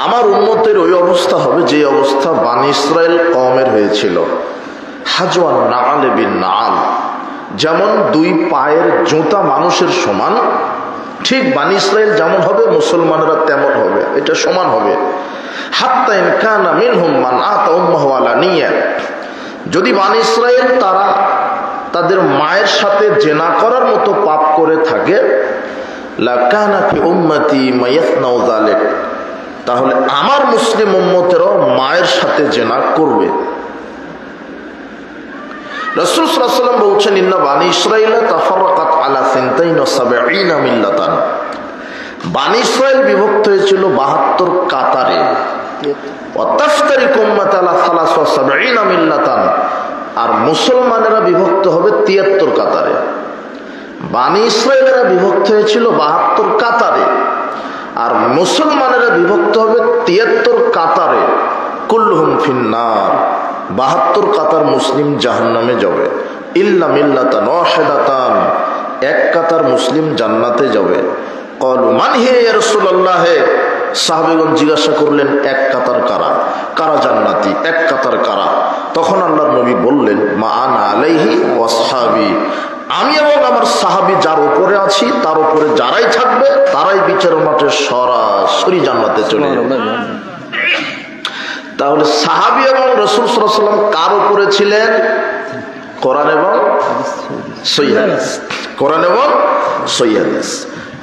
আমার উম্মতের ওই অবস্থা হবে যে অবস্থা বানি ইসরাইল কওমের হয়েছিল। হাজওয়ান নাআল বিন নাআল, যেমন দুই পায়ের জুতা মানুষের সমান, ঠিক বানি ইসরাইল যেমন হবে মুসলমানেরা তেমন হবে, এটা সমান হবে। হাত্তা ইন কানা মিনহুম মান আতা উম্মাহু আলানিয়া, যদি বানি ইসরাইল তারা তাদের মায়ের সাথে জেনা করার মতো পাপ করে থাকে, লাকানা ফি উম্মতি মায়াসনাউ যালিক, তাহলে আমার মুসলিম উম্মতেরও মায়ের সাথে জেনা করবে। রাসূল সাল্লাল্লাহু আলাইহি ওয়াসাল্লাম বলছেন, ইন্না বানি ইসরাইল তাফাররাকাত আলা 72 মিল্লাতান, বানি ইসরাইল বিভক্ত হয়েছিল 72 কাতারে। ওয়া তাফতারিকু উম্মাতি আলা 73 মিল্লাতান, আর মুসলমানেরা বিভক্ত হবে 73 কাতারে। বানি ইসরাইলেরা বিভক্ত হয়েছিল 72 কাতারে, আর মুসলমানেরা বিভক্ত হবে 73 কাতারে। কুল্লুহুম ফিন্নার, 72 কাতার মুসলিম জাহান্নামে যাবে। ইল্লা মিল্লাতান ওয়াহিদাতান, এক কাতার মুসলিম জান্নাতে যাবে। ক্বালু মান হিয়া ইয়া রাসূলুল্লাহ, সাহাবীগণ জিজ্ঞাসা করলেন এক কাতার কারা, কারা জান্নাতি, এক কাতার কারা? তখন আল্লাহর নবী বললেন, মা আনা আলাইহি ওয়া আসহাবী, আমি এবং আমার সাহাবী যার উপরে আছি তার উপরে যারাই থাকবে তারাই বিচারের মাঠে সরাসরি জান্নাতে চলে যাবে। তাহলে সাহাবী এবং রাসূল সাল্লাল্লাহু আলাইহি ওয়াসাল্লাম কার উপরে ছিলেন? কোরআন এবং সহিহ হাদিস, কোরআন এবং সহিহ হাদিস।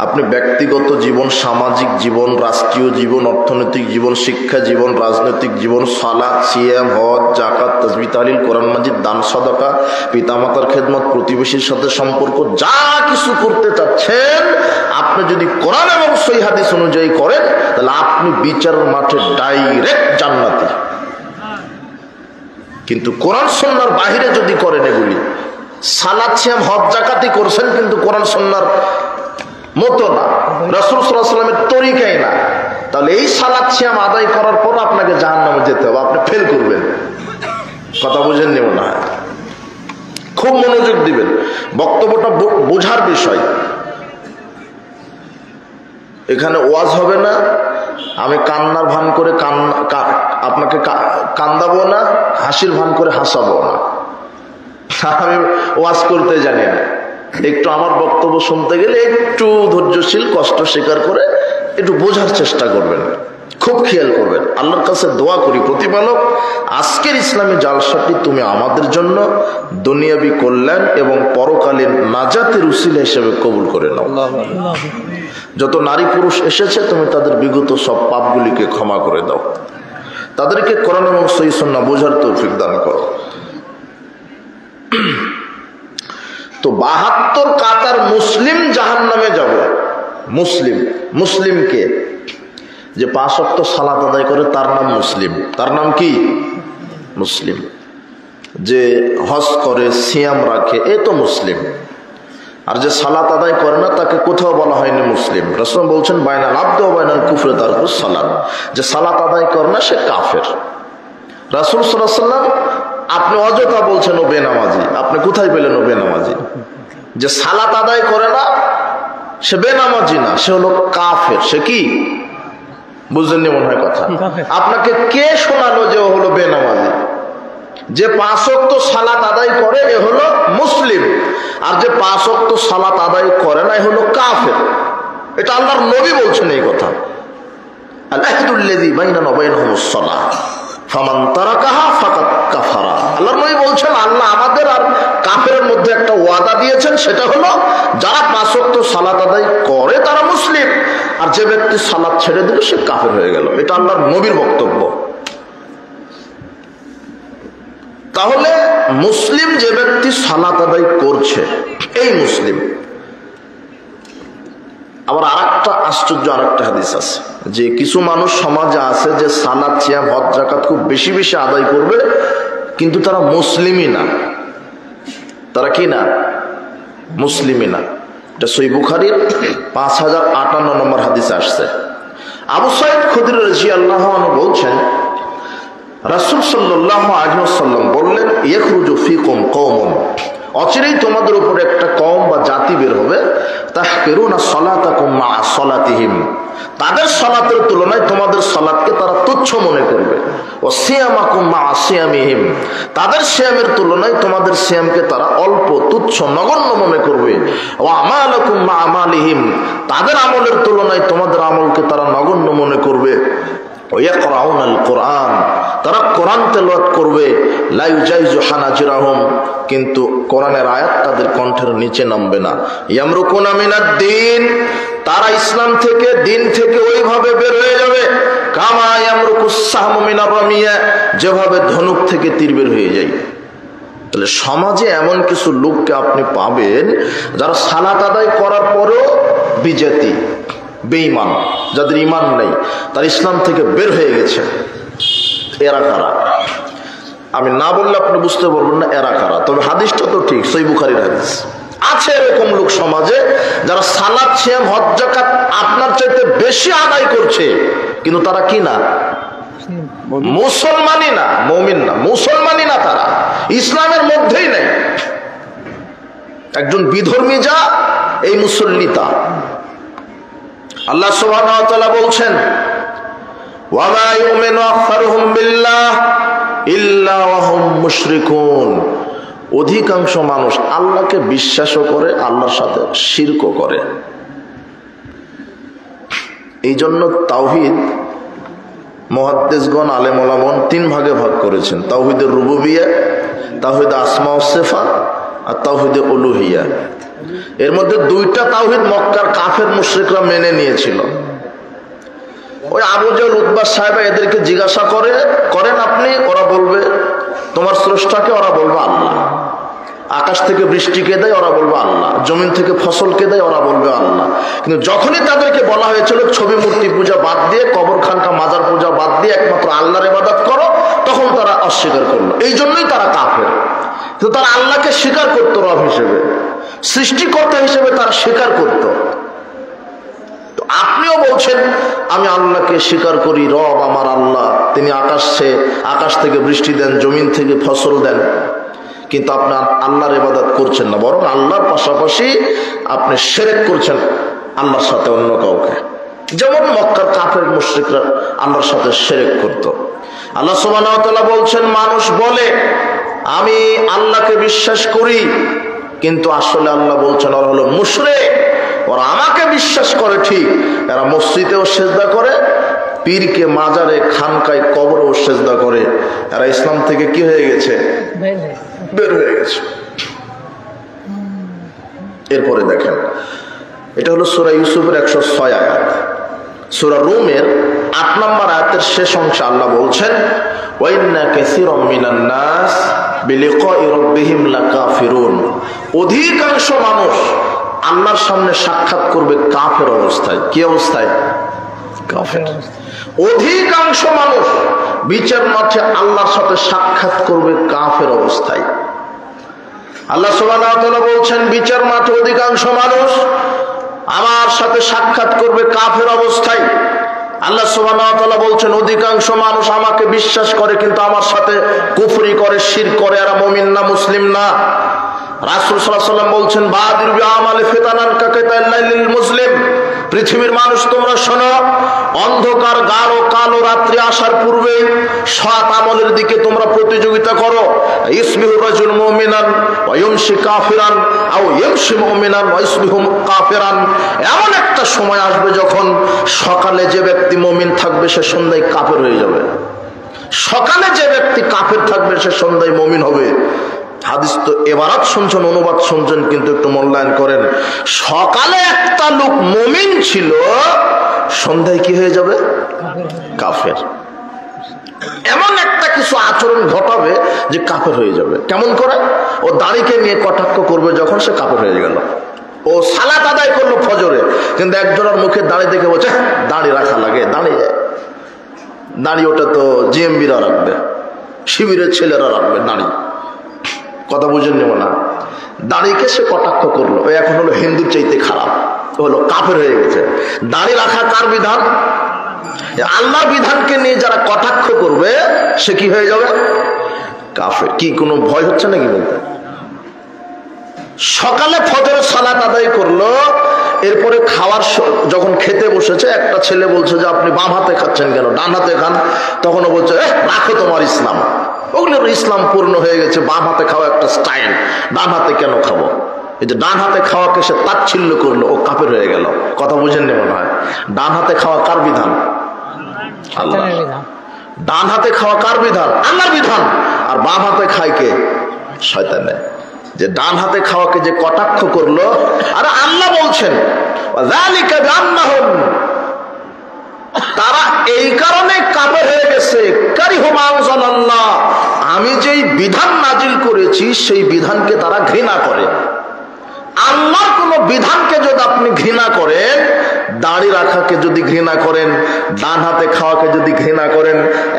আপনি ব্যক্তিগত জীবন, সামাজিক জীবন, রাষ্ট্রীয় জীবন, অর্থনৈতিক জীবন, শিক্ষা জীবন, রাজনৈতিক জীবন, সালাত, সিয়াম, হজ, যাকাত, তাসবিহ, তাহলিল, কোরআন মাজিদ, দান সাদাকা, পিতামাতার খেদমত, প্রতিবেশীর সাথে সম্পর্ক, যা কিছু করতে চাচ্ছেন আপনি যদি কোরআন এবং সহিহ হাদিস অনুযায়ী করেন তাহলে আপনি বিচারের মাঠে ডাইরেক্ট জান্নাতি। কিন্তু কোরআন সুন্নাহর বাহিরে যদি করেন, এগুলি সালাত, সিয়াম, হজ, যাকাতই করছেন কিন্তু কোরআন সুন্নাহর মতো না, রাসূল সাল্লাল্লাহু আলাইহি ওয়াসাল্লামের তরিকাই না, তাহলে এই সালাত সিয়াম আদায় করার পর আপনাকে জাহান্নামে যেতে হবে, আপনি ফেল করবেন। কথা বুঝেন নি মনে হয়? খুব মনোযোগ দিবেন, বক্তব্যটা বোঝার বিষয়। এখানে ওয়াজ হবে না, আমি কান্নার ভান করে আপনাকে কান্দাবো না, হাসির ভান করে হাসাবো না। আমি ওয়াজ করতে জানি না, একটু আমার বক্তব্য শুনতে গেলে একটু ধৈর্যশীল, কষ্ট স্বীকার করে একটু বোঝার চেষ্টা করবেন, খুব খেয়াল করবেন। আল্লাহর কাছে দোয়া করি, প্রতিপালক আজকের ইসলামী জালসাটি তুমি আমাদের জন্য দুনিয়াবী কল্যাণ এবং পরকালীন নাজাতের উসিলা হিসেবে কবুল করে নাও। যত নারী পুরুষ এসেছে তুমি তাদের বিগত সব পাপগুলিকে ক্ষমা করে দাও, তাদেরকে কোরআন এবং সহিহ সুন্নাহ বোঝার তৌফিক দান করো। তো 72 কাতার মুসলিম জাহান্নামে যাবে। মুসলিমকে যে 5 ওয়াক্ত সালাত আদায় করে তার নাম মুসলিম। তার নাম কি? মুসলিম। যে হজ করে, সিয়াম রাখে, এ তো মুসলিম। আর যে সালাত আদায় করে না তাকে কোথাও বলা হয়নি মুসলিম। রাসূল বলছেন বাইনাল আবদু ওয়া বাইনাল কুফরি তারকুস সালাত, যে সালাত আদায় করে না সে কাফের। রাসূল সাল্লাল্লাহু আলাইহি ওয়াসাল্লাম, আপনি অযথা বলছেন ও বেনামাজি, আপনি কোথায় পেলেন ও বেনামাজি? যে সালাত আদায় করে না সে বেনামাজি না, সে হলো কাফের। সে কি বুঝলেন মনে হয় কথা? আপনাকে কে শোনালো যে ও হলো বেনামাজি? যে 5 ওয়াক্ত সালাত আদায় করে এ হলো মুসলিম, আর যে 5 ওয়াক্ত সালাত আদায় করে না এ হলো কাফের। এটা আল্লাহর নবী বলছেন এই কথা। আল আহদুল্লাযী বাইনানা ওয়া বাইনাহুমুস সালাহ ফামান তারাকাহা ফাকাদ কাফারা। আল্লাহর নবী বলছেন আল্লাহ আমাদের আর কাফেরের মধ্যে একটা ওয়াদা দিয়েছেন, সেটা হলো যারা 5 ওয়াক্ত সালাত আদায় করে তারা মুসলিম, আর যে ব্যক্তি সালাত ছেড়ে দিল সে কাফের হয়ে গেল। এটা আল্লাহর নবীর বক্তব্য। তাহলে মুসলিম যে ব্যক্তি সালাত আদায় করছে এই মুসলিম। আবার আরেকটা আশ্চর্য আরেকটা হাদিস আছে যে কিছু মানুষ সমাজে আছে যে সালাত, সিয়াম, হজ, যাকাত খুব বেশি বেশি আদায় করবে কিন্তু তারা মুসলিমই না। তারা কি না? মুসলিমই না। এটা সহিহ বুখারীর 5058 নম্বর হাদিসে আসছে। আবু সাঈদ খুদরী রাদিয়াল্লাহু আনহু বলছেন রাসূল সাল্লাল্লাহু আলাইহি ওয়াসাল্লাম বললেন, ইয়াখরুজু ফীকুম কওমুন অচিরেই তোমাদের উপরে একটা কওম বা জাতি বের হবে, তাহকিরুনা সলাতাকুম মা সলাতিহিম, তাদের সালাতের তুলনায় তোমাদের সালাতকে তারা তুচ্ছ মনে করবে। ও সিয়ামাকুম মা সিয়ামিহিম, তাদের সিয়ামের তুলনায় তোমাদের সিয়ামকে তারা অল্প, তুচ্ছ, নগণ্য মনে করবে। ও আমালাকুম মা আমালিহিম, তাদের আমলের তুলনায় তোমাদের আমলকে তারা নগণ্য মনে করবে। ওয়ায়াকরাউনাল কোরআন, তারা কোরআন তেলাওয়াত করবে। লা ইউজাইজু হানাজিরাহুম, কিন্তু কোরআনের আয়াত তাদের কণ্ঠের নিচে নামবে না। ইয়ামরুকুনা মিনাদ-দ্বীন, তারা ইসলাম থেকে, দিন থেকে ওইভাবে বের হয়ে যাবে। কামা ইয়ামরুকুস সাহমু মিনার রামিয়া, যেভাবে ধনুক থেকে তীর বের হয়ে যায়। তাহলে সমাজে এমন কিছু লোককে আপনি পাবেন যারা সালাত আদায় করার পরেও বিজাতি, বেঈমান, যাদের ঈমান নেই, তার ইসলাম থেকে বের হয়ে গেছে। এরা কারা? আমি না বললে আপনি বুঝতে পারবেন না এরা কারা। তবে হাদিসটা তো ঠিক, সহিহ বুখারীর হাদিস। আছে এরকম লোক সমাজে যারা সালাত, সিয়াম, হজ, যাকাত আপনার চাইতে বেশি আদায় করছে, কিন্তু তারা কি না? মুসলমানই না, মুমিন না, মুসলমানই না, তারা ইসলামের মধ্যেই নেই। একজন বিধর্মী যা, এই মুসল্লি তা। আল্লাহ সুবহানাহু ওয়া তাআলা বলছেন, ওয়া মা ইউমিনু আকসারুহুম বিল্লাহ ইল্লা ওয়া হুম মুশরিকুন, অধিকাংশ মানুষ আল্লাহকে বিশ্বাসও করে, আল্লাহর সাথে শিরকও করে। এই জন্য তাওহীদ মুহাদ্দিসগণ, আলেম ওলামাগণ 3 ভাগে ভাগ করেছেন: তাওহীদে রুবুবিয়্যাহ, তাওহীদে আসমা ওয়াস সিফাত, আর তাওহীদে উলুহিয়্যাহ। এর মধ্যে 2টা তাওহীদ মক্কার কাফের মুশরিকরা মেনে নিয়েছিল। ওই আবু জাহল, উতবা সাহেবা এদেরকে জিজ্ঞাসা করেন আপনি, ওরা বলবে তোমার স্রষ্টাকে, ওরা বলবে আল্লাহ। আকাশ থেকে বৃষ্টি কে দেয়, ওরা বলবে আল্লাহ। জমিন থেকে ফসল কে দেয়, ওরা বলবে আল্লাহ। কিন্তু যখনই তাদেরকে বলা হয়েছিল ছবি মূর্তি পূজা বাদ দিয়ে, কবর খানকা মাজার পূজা বাদ দিয়ে একমাত্র আল্লাহর ইবাদত করো, তখন তারা অস্বীকার করলো। এই জন্যই তারা কাফের। কিন্তু তারা আল্লাহকে স্বীকার করতো, রব হিসেবে, সৃষ্টিকর্তা হিসেবে তারা স্বীকার করত। তো আপনিও বলছেন আমি আল্লাহকে স্বীকার করি, রব আমার আল্লাহ, তিনি আকাশ থেকে বৃষ্টি দেন, জমিন থেকে ফসল দেন, কিন্তু আপনি আল্লাহর ইবাদত করছেন না, বরং আল্লাহর পাশাপাশি আপনি শিরক করছেন আল্লাহর সাথে অন্য কাউকে। যেমন মক্কার কাফের মুশরিকরা আল্লাহর সাথে শিরক করত। আল্লাহ সুবহানাহু ওয়া তাআলা বলছেন, মানুষ বলে আমি আল্লাহকে বিশ্বাস করি, কিন্তু আসলে আল্লাহ বলছেন ওরা হলো মুশরিক। ওরা আমাকে বিশ্বাস করে ঠিক, এরা মসজিদেও সিজদা করে, পীরকে, মাজারে, খানকায়, কবরেও সিজদা করে। এরা ইসলাম থেকে কি হয়ে গেছে? বের হয়ে গেছে। এরপরে দেখেন, এটা হলো সূরা ইউসুফের 106 আয়াত। সূরা রুমের 8 নম্বর আয়াতের শেষ অংশে আল্লাহ বলছেন, ওয়া ইন্না কাসীরাম মিনান নাস বিলিকাই রাব্বিহিম লাকাফিরুন, অধিকাংশ মানুষ আল্লাহর সামনে সাক্ষাৎ করবে কাফের অবস্থায়। কি অবস্থায়? কাফের। অধিকাংশ মানুষ বিচার মাঠে আল্লাহর সাথে সাক্ষাৎ করবে কাফের অবস্থায়। আল্লাহ সুবহানাহু ওয়া তাআলা বলছেন, বিচার মাঠে অধিকাংশ মানুষ আমার সাথে সাক্ষাৎ করবে কাফের অবস্থায়। আল্লাহ সুবহানাহু ওয়া তাআলা বলছেন, অধিকাংশ মানুষ আমাকে বিশ্বাস করে কিন্তু আমার সাথে কুফরি করে, শিরক করে, এরা মুমিন না, মুসলিম না। রাসূল সাল্লাল্লাহু আলাইহি ওয়াসাল্লাম বলছেন, বাদির বিআমালি ফিতানান কাকাতাল্লাইলিল মুসলিম, পৃথিবীর মানুষ তোমরা শোনো, অন্ধকার গাঢ় কালো রাত্রি আসার পূর্বে সৎ আমলের দিকে তোমরা প্রতিযোগিতা করো। ইসবিহু রাজুল মুমিনান ওয়া ইয়ামশি কাফিরান আও ইয়ামশি মুমিনান ওয়া ইসবিহু কাফিরান, এমন একটা সময় আসবে যখন সকালে যে ব্যক্তি মুমিন থাকবে সে সন্ধ্যায় কাফের হয়ে যাবে, সকালে যে ব্যক্তি কাফের থাকবে সে সন্ধ্যায় মুমিন হবে। হাদিস তো এবারাত শুনছেন, অনুবাদ শুনছেন, কিন্তু একটু মূল্যায়ন করেন। সকালে একটা লোক মুমিন ছিল, সন্ধ্যায় কি হয়ে যাবে? কাফের। এমন একটা কিছু আচরণ ঘটাবে যে কাফের হয়ে যাবে। কেমন করে? ও দাড়িকে নিয়ে কটাক্ষ করবে, যখন সে কাফের হয়ে গেল। ও সালাত আদায় করলো ফজরে, কিন্তু একজনের মুখে দাড়ি দেখে বলছে দাড়ি রাখা লাগে, দাড়ি ওটা তো জিএমবিরা রাখবে, শিবিরের ছেলেরা রাখবে দাড়ি। কথা বুঝেন নেব না? দাড়িকে সে কটাক্ষ করলো, ও এখন হলো হিন্দুর চাইতে খারাপ, হলো কাফের হয়ে গেছে। দাড়ি রাখা কার বিধান? আল্লাহর বিধানকে নিয়ে যারা কটাক্ষ করবে সে কি হয়ে যাবে? কাফের। কি কোনো ভয় হচ্ছে নাকি বলতে? সকালে ফজরের সালাত আদায় করলো, এরপরে খাওয়ার যখন খেতে বসেছে একটা ছেলে বলছে যে আপনি বাম হাতে খাচ্ছেন কেন, ডান হাতে খান। তখন ও বলছে রাখো তোমার ইসলাম, ওগুলোর ইসলাম পূর্ণ হয়ে গেছে, বাম হাতে খাওয়া একটা স্টাইল, ডান হাতে কেন খাবো। এই যে ডান হাতে খাওয়াকে সে তাচ্ছিল্য করলো, ও কাফের হয়ে গেল। কথা বুঝেননি মনে হয়? ডান হাতে খাওয়া কার বিধান? আল্লাহ। ডান হাতে খাওয়া কার বিধান? আল্লাহর বিধান। আর বাম হাতে খায় কে? শয়তানে। যে ডান হাতে খাওয়াকে যে কটাক্ষ করলো, আর আল্লাহ বলছেন তারা এই কারণে কাফের হয়ে গেছে, আমি যেই বিধান নাজিল করেছি সেই বিধানকে তারা ঘৃণা করে। আল্লাহর কোন বিধানকে যদি আপনি ঘৃণা করেন, দাড়ি রাখাকে যদি ঘৃণা করেন, ডান হাতে খাওয়াকে যদি ঘৃণা করেন,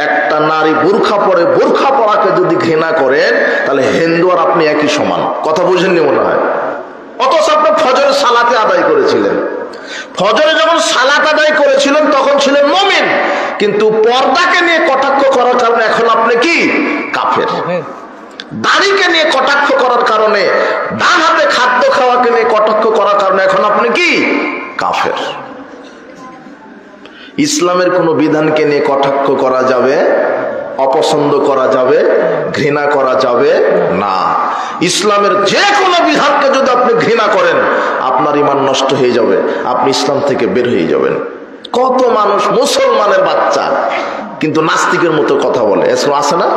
একটা নারী বোরখা পরে বোরখা পরাকে যদি ঘৃণা করেন, তাহলে হিন্দু আর আপনি একই সমান। কথা বুঝেননি মনে হয়? অথচ আপনি ফজরের সালাতে আদায় করেছিলেন। ফজরে যখন সালাত আদায় করেছিলেন তখন ছিলেন মুমিন, কিন্তু পর্দাকে নিয়ে কটাক্ষ করার কারণে এখন আপনি কি? কাফের। দাড়িকে নিয়ে কটাক্ষ করার কারণে, ডান হাতে খাদ্য খাওয়াকে নিয়ে কটাক্ষ করার কারণে এখন আপনি কি? কাফের। ইসলামের কোন বিধানকে নিয়ে কটাক্ষ করা যাবে, অপছন্দ করা যাবে, ঘৃণা করা যাবে না। ইসলামের যে কোনো বিধানকে যদি আপনি ঘৃণা করেন, আপনার ঈমান নষ্ট হয়ে যাবে, আপনি ইসলাম থেকে বের হয়ে যাবেন। কত মানুষ মুসলমানের বাচ্চা কিন্তু নাস্তিকের মতো কথা বলে, এসব আছে না?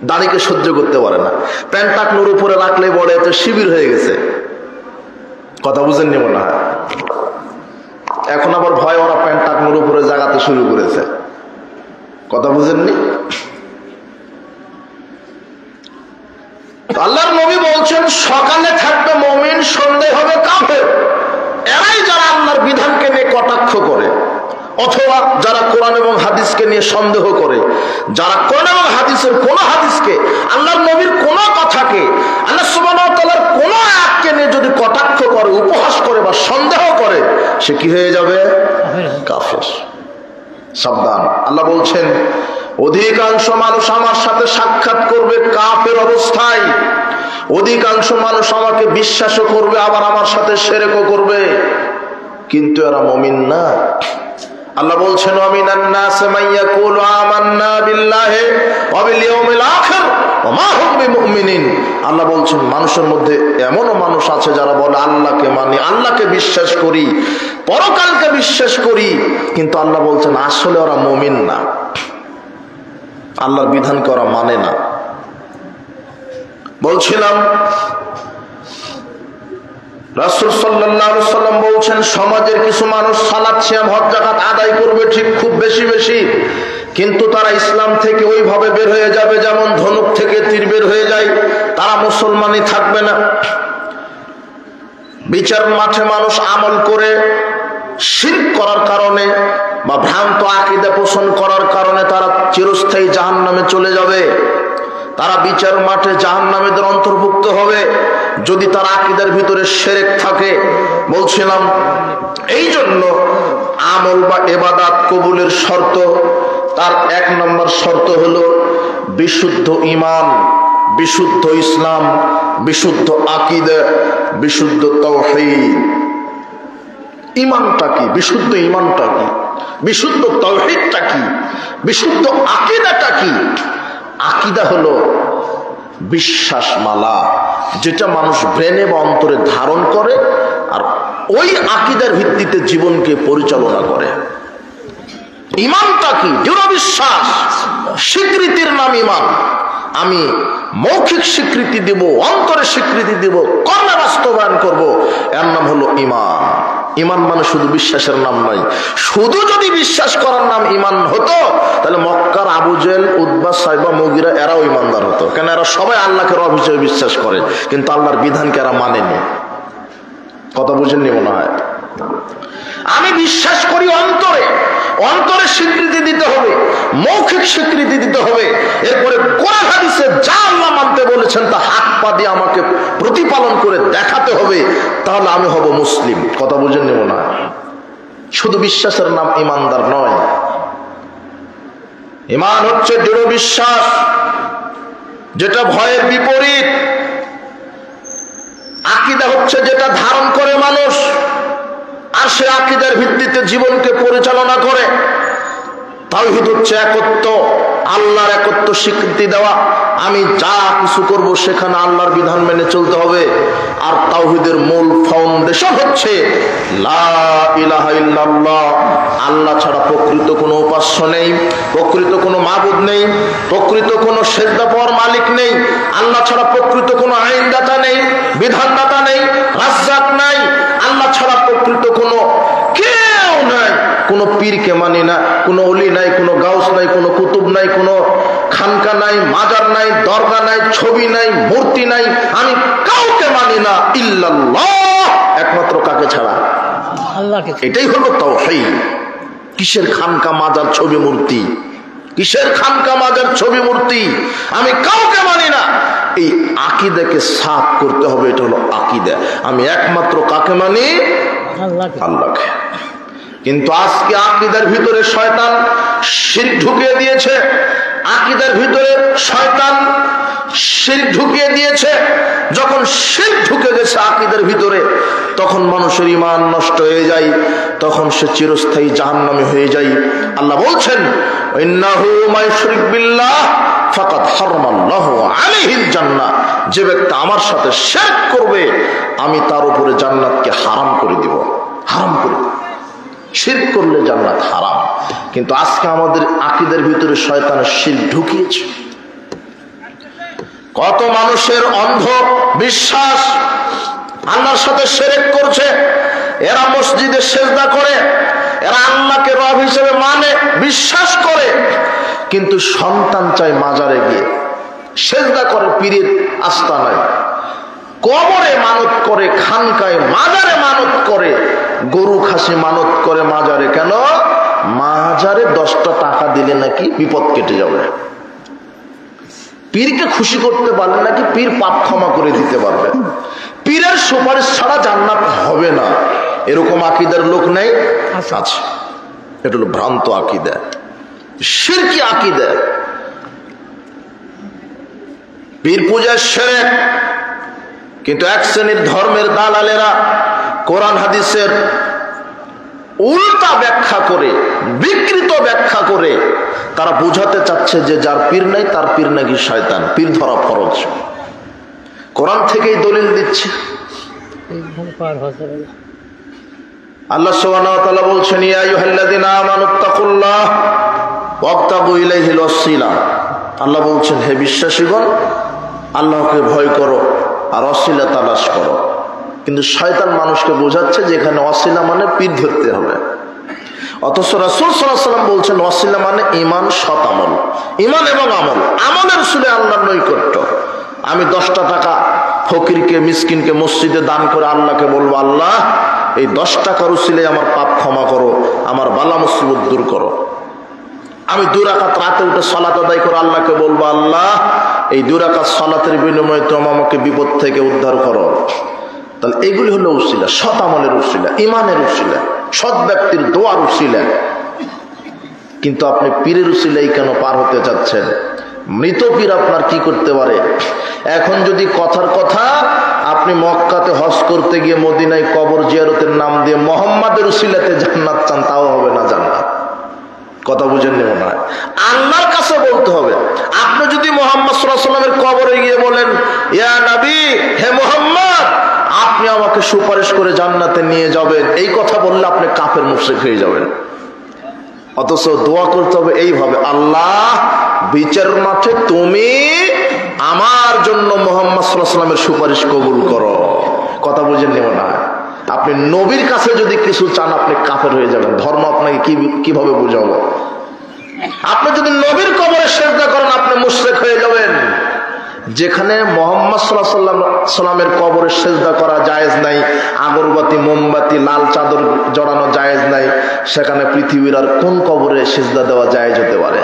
দাড়িকে সহ্য করতে পারে না, প্যান্ট টাকনুর উপরে রাখলে বলে তো শিবির হয়ে গেছে। কথা বুঝেননি মনে হয়? এখন আবার ভয় ওরা প্যান্ট টাকনুর উপরে জাগাতে শুরু করেছে। কথা বুঝেননি? আল্লাহর নবী বলছেন সকালে থাকবে মুমিন, সন্ধ্যায় হবে কাফের। এরাই যারা আল্লাহর বিধানকে নিয়ে কটাক্ষ করে, অথবা যারা কোরআন এবং হাদিসকে নিয়ে সন্দেহ করে, যারা কোরআন এবং হাদিসের কোন হাদিসকে, আল্লাহর নবীর কোন কথাকে, আল্লাহ সুবহানাহু ওয়া তাআলার কোন আয়াতকে নিয়ে যদি কটাক্ষ করে, উপহাস করে বা সন্দেহ করে, সে কি হয়ে যাবে? কাফের। সাবধান। আল্লাহ বলছেন অধিকাংশ মানুষ আমার সাথে সাক্ষাৎ করবে কাফের অবস্থায়, অধিকাংশ মানুষ আমাকে বিশ্বাসও করবে, আবার আমার সাথে শিরকও করবে, কিন্তু এরা মুমিন না। আল্লাহ বলছেন ওয়ামিনান নাস মাইয়াকুলু আমান্না বিল্লাহি ওয়া বিল ইয়াউমিল আখির ওয়া মা হুম বিমুমিনিন। আল্লাহ বলছেন মানুষের মধ্যে এমনও মানুষ আছে যারা বলে আল্লাহকে মানি, আল্লাহকে বিশ্বাস করি, পরকালকে বিশ্বাস করি, কিন্তু আল্লাহ বলছেন আসলে ওরা মুমিন না, আল্লাহর বিধানকে ওরা মানে না। বলছিলাম রাসূল সাল্লাল্লাহু আলাইহি ওয়াসাল্লাম বলছেন সমাজের কিছু মানুষ সালাত, সিয়াম, হজ, যাকাত আদায় করবে ঠিক খুব বেশি বেশি, কিন্তু তারা ইসলাম থেকে ওইভাবে বের হয়ে যাবে যেমন ধনুক থেকে তীর বের হয়ে যায়। তারা মুসলমানই থাকবে না। বিচার মাঠে মানুষ আমল করে শিরক করার কারণে বা ভ্রান্ত আকীদা পোষণ করার কারণে তারা চিরস্থায়ী জাহান্নামে চলে যাবে। তারা বিচার মাঠে জাহান্নামীদের অন্তর্ভুক্ত হবে যদি তার আকীদার ভিতরে শিরক থাকে। বলছিলাম এই জন্য আমল বা ইবাদত কবুলের শর্ত, তার এক নম্বর শর্ত হলো বিশুদ্ধ ঈমান, বিশুদ্ধ ইসলাম, বিশুদ্ধ আকীদা, বিশুদ্ধ তাওহীদ। ঈমানটা কি? বিশুদ্ধ ঈমানটা কি? বিশুদ্ধ তাওহীদটা কি? বিশুদ্ধ আকীদাটা কি? আকীদা হলো বিশ্বাসমালা, যেটা মানুষ ব্রেনে বা অন্তরে ধারণ করে আর ওই আকীদার ভিত্তিতে জীবনকে পরিচালনা করে। ঈমানটা কি? দৃঢ় বিশ্বাস, স্বীকৃতির নাম ঈমান। আমি মৌখিক স্বীকৃতি দেব, অন্তরে স্বীকৃতি দেব, কর্মে বাস্তবায়ন করব, এর নাম হলো ঈমান। ঈমান মানে শুধু বিশ্বাসের নাম নয়। শুধু যদি বিশ্বাস করার নাম ঈমান হতো তাহলে মক্কার আবু জেহেল, উতবা, সাইবা, মুগিরা এরাও ঈমানদার হতো, কেন এরা সবাই আল্লাহকে রব হিসেবে বিশ্বাস করে, কিন্তু আল্লাহর বিধানকে এরা মানেনি। কথা বুঝেননি মনে হয়? আমি বিশ্বাস করি অন্তরে, অন্তরে স্বীকৃতি দিতে হবে, মৌখিক স্বীকৃতি দিতে হবে, এরপরে কোরআন হাদিসে যা আল্লাহ মানতে বলেছেন তা হাত পা দিয়ে আমাকে প্রতিপালন করে দেখাতে হবে, তাহলে আমি হব মুসলিম। কথা বুঝেননি মনে হয়? শুধু বিশ্বাসের নাম ঈমানদার নয়। ঈমান হচ্ছে দৃঢ় বিশ্বাস, যেটা ভয়ের বিপরীত। আকীদা হচ্ছে যেটা ধারণ করে মানুষ, আর সে আকীদার ভিত্তিতে জীবনকে পরিচালনা করে। তাওহীদ হচ্ছে একত্ব, আল্লাহর একত্ব স্বীকৃতি দেওয়া। আমি যা কিছু করব সেখানে আল্লাহর বিধান মেনে চলতে হবে। আর তাওহীদের মূল ফাউন্ডেশন হচ্ছে লা ইলাহা ইল্লাল্লাহ, আল্লাহ ছাড়া প্রকৃত কোনো উপাস্য নেই, প্রকৃত কোনো মাবুদ নেই, প্রকৃত কোনো সেজদা পাওয়ার মালিক নেই, আল্লাহ ছাড়া প্রকৃত কোনো আইনদাতা নেই, বিধানদাতা নেই, রাজ্জাক নাই, আল্লাহ ছাড়া প্রকৃত কোনো কেউ নাই। কোনো পীরকে মানি না, কোনো ওলি নাই, কোনো গাউস নাই, কোনো কুতুব নাই, কোনো খানকা নাই, মাজার নাই, দরগা নাই, ছবি নাই, মূর্তি নাই, আমি কাউকে মানি না ইল্লাল্লাহ, একমাত্র কাকে ছাড়া? আল্লাহকে। এটাই হলো তাওহীদ। কিসের খানকা, মাজার, ছবি, মূর্তি? কিসের খানকা, মাজার, ছবি, মূর্তি? আমি কাউকে মানি না। এই আকীদাকে সাফ করতে হবে। এটা হলো আকীদা। আমি একমাত্র কাকে মানি? আল্লাহকে। কিন্তু আজকে আকীদার ভিতরে শয়তান শিরক ঢুকিয়ে দিয়েছে। আকীদার ভিতরে শয়তান শিরক ঢুকিয়ে দিয়েছে। যখন শিরক ঢুকে গেছে আকীদার ভিতরে, তখন মানুষের ঈমান নষ্ট হয়ে যায়, তখন সে চিরস্থায়ী জাহান্নামী হয়ে যায়। আল্লাহ বলছেন, ইন্নাহু মায়ুশরিক বিল্লাহ ফাকাদ হারামাল্লাহু আলাইহিল জান্নাহ, যে ব্যক্তি আমার সাথে শিরক করবে আমি তার উপরে জান্নাতকে হারাম করে দিব। হারাম করে দিব। শিরক করলে জান্নাত হারাম। কিন্তু আজকে আমাদের আকীদার ভিতরে শয়তানের শিরক ঢুকিয়েছে। কত মানুষের অন্ধ বিশ্বাস আল্লাহর সাথে শিরক করছে। এরা মসজিদে সেজদা করে, এরা আল্লাহকে রব হিসেবে মানে, বিশ্বাস করে, কিন্তু সন্তান চায় মাজারে গিয়ে সেজদা করে, পীরের আস্তানায়, কবরে মানত করে, খানকায় মাজারে মানত করে, গরু খাসি মানত করে মাজারে। কেন? মাজারে 10টা টাকা দিলে নাকি বিপদ কেটে যাবে। পীরকে খুশি করতে পারলে নাকি পীর পাপ ক্ষমা করে দিতে পারবে। পীরের সুপারিশ ছাড়া জান্নাত হবে না, এরকম আকীদার লোক নেই? আছে। এটা হলো ভ্রান্ত আকীদা, শিরকি আকীদা। পীর পূজার শিরক। কিন্তু এক শ্রেণীর ধর্মের দালালেরা কোরআন হাদিসের উল্টা ব্যাখ্যা করে, বিকৃত ব্যাখ্যা করে তারা বোঝাতে চাচ্ছে যে যার পীর নাই তার পীর নাকি শয়তান, পীর ধরা ফরজ। কোরআন থেকেই দলিল দিচ্ছে। আল্লাহ সুবহানাহু ওয়া তাআলা বলছেন, ইয়া আইয়ুহাল্লাযীনা আমানুত্তাকুল্লাহ ওয়াবতাগু ইলাইহিল ওয়াসিলা। আল্লাহ বলছেন, হে বিশ্বাসীগণ, আল্লাহকে ভয় করো আর ওসিলা তালাশ করো। কিন্তু শয়তান মানুষকে বোঝাচ্ছে যে এখানে ওসিলা মানে পীর ধরতে হবে। অথচ রাসূল সাল্লাল্লাহু আলাইহি ওয়াসাল্লাম বলছেন ওসিলা মানে ঈমান, সৎ আমল। ঈমান এবং আমল, আমলের উসিলায় আল্লাহর নৈকট্য। আমি 10টা টাকা ফকিরকে, মিসকিনকে মসজিদে দান করে আল্লাহকে বলবো, আল্লাহ এই 10 টাকার উসিলায় আমার পাপ ক্ষমা করো, আমার বালা মুসিবত দূর করো। আমি 2 রাকাত রাতে উঠে সালাত আদায় করে আল্লাহকে বলবো, আল্লাহ এই 2 রাকাত সালাতের বিনিময়ে তুমি আমাকে বিপদ থেকে উদ্ধার করো। তাহলে এগুলি হলো উসিলা, সৎ আমলের উসিলা, ঈমানের উসিলা, সৎ ব্যক্তির দোয়ার উসিলা। কিন্তু আপনি পীরের উসিলাই কেন পার হতে চাচ্ছেন? মৃত পীর আপনার কি করতে পারে? এখন যদি কথার কথা আপনি মক্কাতে হজ করতে গিয়ে মদিনায় কবর জিয়ারতের নাম দিয়ে মোহাম্মদের উসিলাতে জান্নাত চান, তাও হবে না জান্নাত। কথা বুঝেন নেব না, আল্লাহর কাছে বলতে হবে। আপনি যদি মুহাম্মদ সাল্লাল্লাহু আলাইহি ওয়াসাল্লামের কবরে গিয়ে বলেন, ইয়া নবী, হে মুহাম্মদ, আপনি আমাকে সুপারিশ করে জান্নাতে নিয়ে যাবেন, এই কথা বললে আপনি কাফের মুশরিক হয়ে যাবেন। অথচ দোয়া করতে হবে এইভাবে, আল্লাহ বিচার মাঠে তুমি আমার জন্য মুহাম্মদ সাল্লাল্লাহু আলাইহি ওয়াসাল্লামের সুপারিশ কবুল করো। কথা বুঝেন নেব না। আপনি নবীর কাছে যদি কিছু চান আপনি কাফের হয়ে যাবেন। ধর্ম আপনাকে কিভাবে বুঝাবো? আপনি যদি নবীর কবরে সিজদা করেন আপনি মুশরিক হয়ে যাবেন। যেখানে মুহাম্মদ সাল্লাল্লাহু আলাইহি ওয়াসাল্লামের কবরে সিজদা করা জায়েজ নাই, আগরবাতি, মোমবাতি, লাল চাদর জড়ানো জায়েজ নাই, সেখানে পৃথিবীর আর কোন কবরে সিজদা দেওয়া জায়েজ হতে পারে?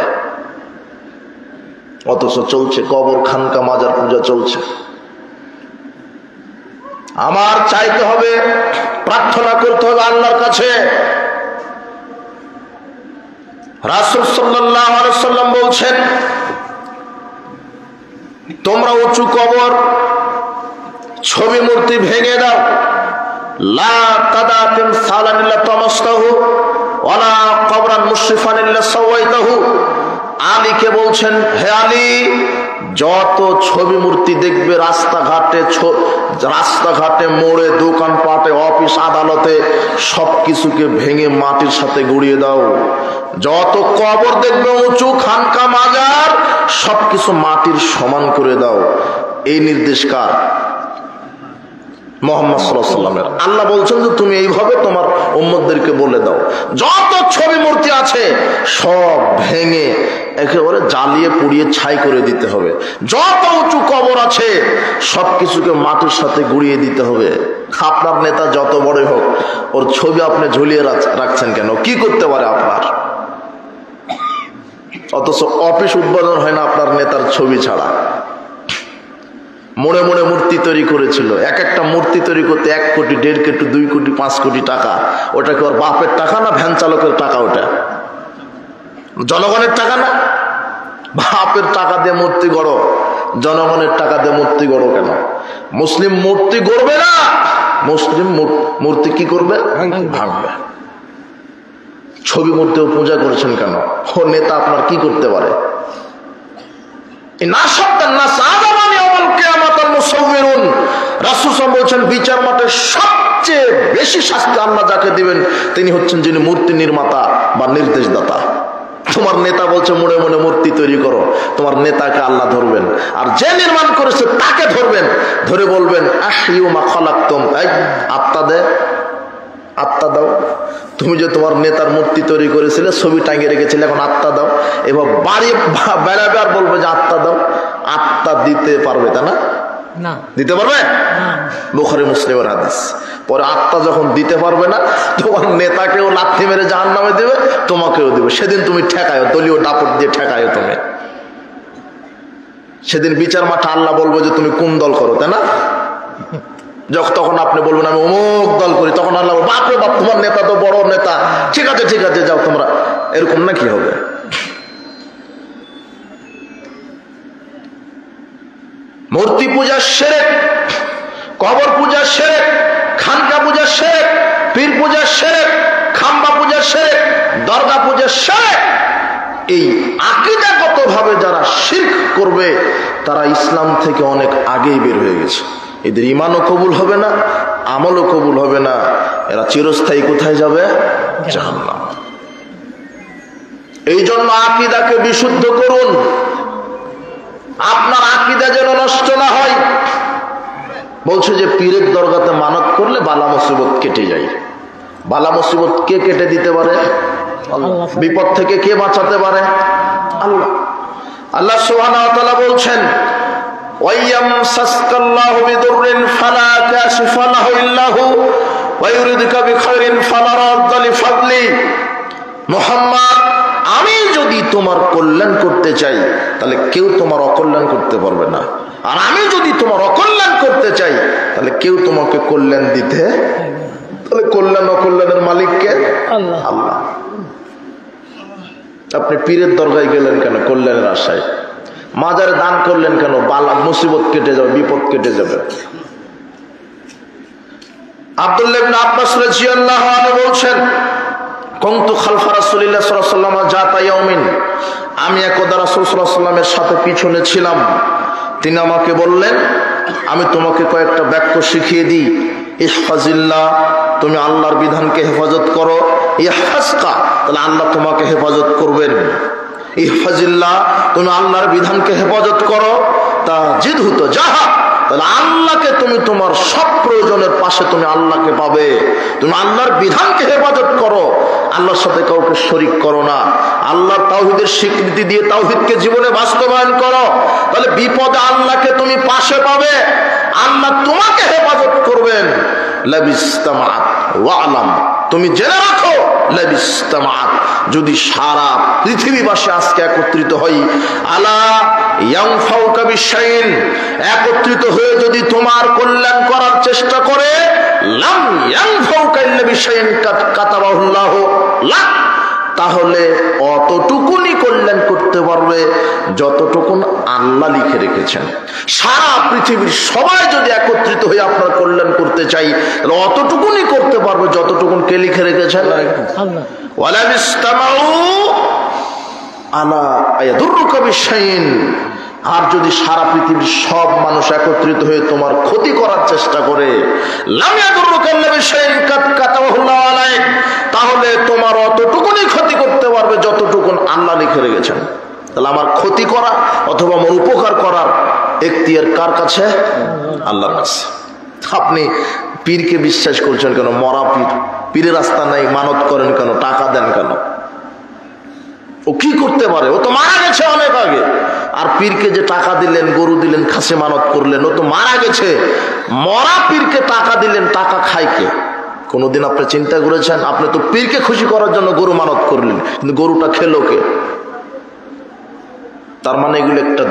অথচ চলছে কবর, খানকা, মাজার পূজা চলছে। আমার চাইতে হবে, প্রার্থনা করতে হবে আল্লাহর কাছে। রাসূল সাল্লাল্লাহু আলাইহি ওয়াসাল্লাম বলছেন, তোমরা উঁচু কবর, ছবি মূর্তি ভেঙে দাও। লা তাদা তিমসালান ইল্লা তামাসতাহু ওয়ালা কবরান মুশরিফান ইল্লা সাওয়াইতাহু। আলীকে বলছেন, হে আলী, যত ছবি মূর্তি দেখবে রাস্তাঘাটে মোড়ে দোকানপাটে অফিস আদালতে সবকিছুকে ভেঙে মাটির সাথে গুড়িয়ে দাও। যত কবর দেখবে উঁচু খানকা মাজার সবকিছু মাটির সমান করে দাও। এই নির্দেশ কার? মুহাম্মদ সাল্লাল্লাহু আলাইহি ওয়াসাল্লামের। আল্লাহ বলছেন যে তুমি এইভাবে তোমার উম্মতদেরকে বলে দাও, যত ছবি মূর্তি আছে সব ভেঙে একেবারে জ্বালিয়ে পুড়িয়ে ছাই করে দিতে হবে। যত উঁচু কবর আছে সবকিছুকে মাটির সাথে গুড়িয়ে দিতে হবে। আপনার নেতা যত বড় হোক, ওর ছবি আপনি ঝুলিয়ে রাখছেন কেন? কি করতে পারে আপনার? অথচ অফিস উদ্বোধন হয় না আপনার নেতার ছবি ছাড়া। মোড়ে মোড়ে মূর্তি তৈরি করেছিল। এক একটা মূর্তি তৈরি করতে 1 কোটি, 1.5 কোটি, 2 কোটি, 5 কোটি টাকা। ওটা কি ওর বাপের টাকা না ভ্যান চালকের টাকা? ওটা জনগণের টাকা না? বাপের টাকা দিয়ে মূর্তি গড়ো, জনগণের টাকা দিয়ে মূর্তি গড়ো কেন? মুসলিম মূর্তি গড়বে না, মুসলিম মূর্তি কি করবে? ভাঙবে। ছবি মূর্তিও পূজা করেছেন কেন? ও নেতা আপনার কি করতে পারে? বলছেন বিচার মাঠে সবচেয়ে বেশি শাস্তি আল্লাহ যাকে দিবেন তিনি হচ্ছেন যিনি মূর্তি নির্মাতা বা নির্দেশদাতা। তোমার নেতা বলছে মনে মনে মূর্তি তৈরি করো, তোমার নেতাকে আল্লাহ ধরবেন, আর যে নির্মাণ করেছে তাকে ধরবেন, ধরে বলবেন আহইউ মা খালাকতুম, এই আত্মা দে, আত্মা দাও। তুমি যে তোমার নেতার মূর্তি তৈরি করেছিলে, ছবি টাঙিয়ে রেখেছিলে, এখন আত্মা দাও। এবার বাড়ি বেড়াবে আর বলবে যে আত্মা দাও। আত্মা দিতে পারবে তা না? দিতে পারবে? বুখারী মুসলিমের হাদিস। পরে আত্মা যখন দিতে পারবে না, তোমার নেতাকেও লাথি মেরে জাহান্নামে দেবে, তোমাকেও দেবে। সেদিন তুমি ঠেকায়ো, দলীয় দাপট দিয়ে ঠেকায়ো তুমি। সেদিন বিচার মাঠে আল্লাহ বলবো যে তুমি কোন দল করো, তাই না? তখন আপনি বলবেন আমি অমুক দল করি, তখন আল্লাহ বাপরে বাপ তোমার নেতা তো বড় নেতা, ঠিক আছে ঠিক আছে যাও তোমরা। এরকম না কি হবে? মূর্তি পূজা শিরক, কবর পূজা শিরক, খানকা পূজা শিরক, পীর পূজা শিরক, খাম্বা পূজা শিরক, দরগা পূজা শিরক। এই আকীদাগত ভাবে যারা শিরক করবে তারা ইসলাম থেকে অনেক আগেই বের হয়ে গেছে। এদের ঈমানও কবুল হবে না, আমলও কবুল হবে না। এরা চিরস্থায়ী কোথায় যাবে? জাহান্নাম। এই জন্য আকীদাকে বিশুদ্ধ করুন, আপনার আকীদা যেন নষ্ট না হয়। বলছে যে পীরের দরগাতে মানত করলে বালা মুসিবত কেটে যায়। বালা মুসিবত কে কেটে দিতে পারে? আল্লাহ। বিপদ থেকে কে বাঁচাতে পারে? আল্লাহ। আল্লাহ সুবহানাহু ওয়া তাআলা বলছেন ওয়াইয়ামসাসকাল্লাহু বিদুররিন ফালা কাশিফা লাহু ইল্লা হু ওয়া ইউরিদুকা বিখাইরিন ফালা রাদ্দা লিফাদলি। মুহাম্মদ, আমি যদি তোমার কল্যাণ করতে চাই তাহলে কেউ তোমার অকল্যাণ করতে পারবে না, আর আমি যদি তোমার অকল্যাণ করতে চাই তাহলে কেউ তোমাকে কল্যাণ দিতে। তাহলে কল্যাণ অকল্যাণের মালিক কে? আল্লাহ। আল্লাহ। আপনি পীরের দরগায় গেলেন কেন? কল্যাণের আশায়। মাজারে দান করলেন কেন? বালা মুসিবত কেটে যাবে, বিপদ কেটে যাবে। আব্দুল্লাহ ইবনে আব্বাস রাদিয়াল্লাহু আনহু বলছেন কুনতু খালফা রাসূলিল্লাহ সাল্লাল্লাহু আলাইহি ওয়াসাল্লাম জাতা ইয়াউমিন, আমি একদা রাসূল সাল্লাল্লাহু আলাইহি ওয়াসাল্লামের সাথে পিছনে ছিলাম। তিনি আমাকে বললেন আমি তোমাকে কয়েকটা বাক্য শিখিয়ে দিই। ইহফাজিল্লাহ, তুমি আল্লাহর বিধানকে হেফাজত করো। ইহফাজকা, তাহলে আল্লাহ তোমাকে হেফাজত করবেন। ইহফাজিল্লাহ, তুমি আল্লাহর বিধানকে হেফাজত করো। তাজিদহু তুজাহা, তাহলে আল্লাহকে তুমি তোমার সব প্রয়োজনের পাশে তুমি আল্লাহকে পাবে। তুমি আল্লাহর বিধানকে হেফাজত করো, আল্লাহর সাথে কাউকে শরীক করো না, আল্লাহর তাওহীদের স্বীকৃতি দিয়ে তাওহীদকে জীবনে বাস্তবায়ন করো। তাহলে বিপদে আল্লাহকে তুমি পাশে পাবে, আল্লাহ তোমাকে হেফাজত করবেন। লাবিস্তামাত ওয়ালাম, তুমি জেনে রাখো লাবিস্তামাত, যদি সারা পৃথিবীবাসী আজকে একত্রিত হই, আলা ইয়ানফাউকা বিশাইন, একত্রিত হয়ে যদি তোমার কল্যাণ করার চেষ্টা করে, লাম ইয়ানফাউকা ইল্লা বিশাইন কাতাবাহুল্লাহু লাক, তাহলে অতটুকুনি কল্যাণ করতে পারবে যতটুকুন আল্লাহ লিখে রেখেছেন। সারা পৃথিবীর সবাই যদি একত্রিত হয়ে আপনার কল্যাণ করতে চাই তাহলে অতটুকুনি করতে পারবে যতটুকুন কে লিখে রেখেছেন। ওয়ালা বিস্তামাউ আলা আয়াদুররুকা বিশাইইন, আর যদি সারা পৃথিবীর সব মানুষ একত্রিত হয়ে তোমার ক্ষতি করার চেষ্টা করে, লাম ইয়াদুররুকা ইল্লা বিশাইইন কাদ কাতাবাহুল্লাহু আলাইক, তাহলে তোমার অতটুকুনি ক্ষতি করতে পারবে যতটুকুন আল্লাহ লিখে রেখেছেন। তাহলে আমার ক্ষতি করা অথবা আমার উপকার করার এখতিয়ার কার কাছে? আল্লাহর কাছে। আপনি পীরকে বিশ্বাস করছেন কেন? মরা পীর, পীরের রাস্তা নাই, মানত করেন কেন? টাকা দেন কেন? ও কি করতে পারে? ও তো মারা গেছে অনেক আগে। আর পীরকে যে টাকা দিলেন, গরু দিলেন, খাসি মানত করলেন, ও তো মারা গেছে। মরা পীরকে টাকা দিলেন, টাকা খায় কে? কোনোদিন আপনি চিন্তা করেছেন? আপনি তো পীরকে খুশি করার জন্য গরু মানত করলেন, কিন্তু গরুটা খেলো কে? তার মানে এগুলো একটা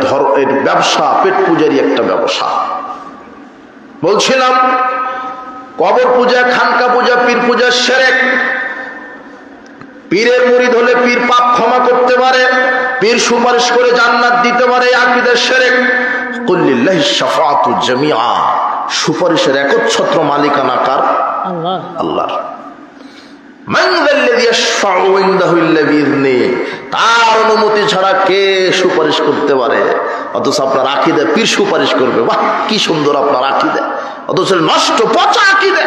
ব্যবসা, পেট পূজারই একটা ব্যবসা। বলছিলাম কবর পূজা, খানকা পূজা, পীর পূজা শিরক। পীরের মুরিদ হলে পীর পাপ ক্ষমা করতে পারে, পীর সুপারিশ করে জান্নাত দিতে পারে, আকীদা শিরক। কুল লিল্লাহিশ শাফাআতু জামিআ, সুপারিশের একচ্ছত্র মালিকানা কার? আল্লাহ। আল্লাহর। মান যাল্লাযী ইয়াশফাউ ইনদাহু ইল্লা বিইذনিহি, তার অনুমতি ছাড়া কে সুপারিশ করতে পারে? অথচ আপনার আকীদা পীর সুপারিশ করবে। বাহ, কি সুন্দর আপনার আকীদা, অথচ নষ্ট পচা আকীদা।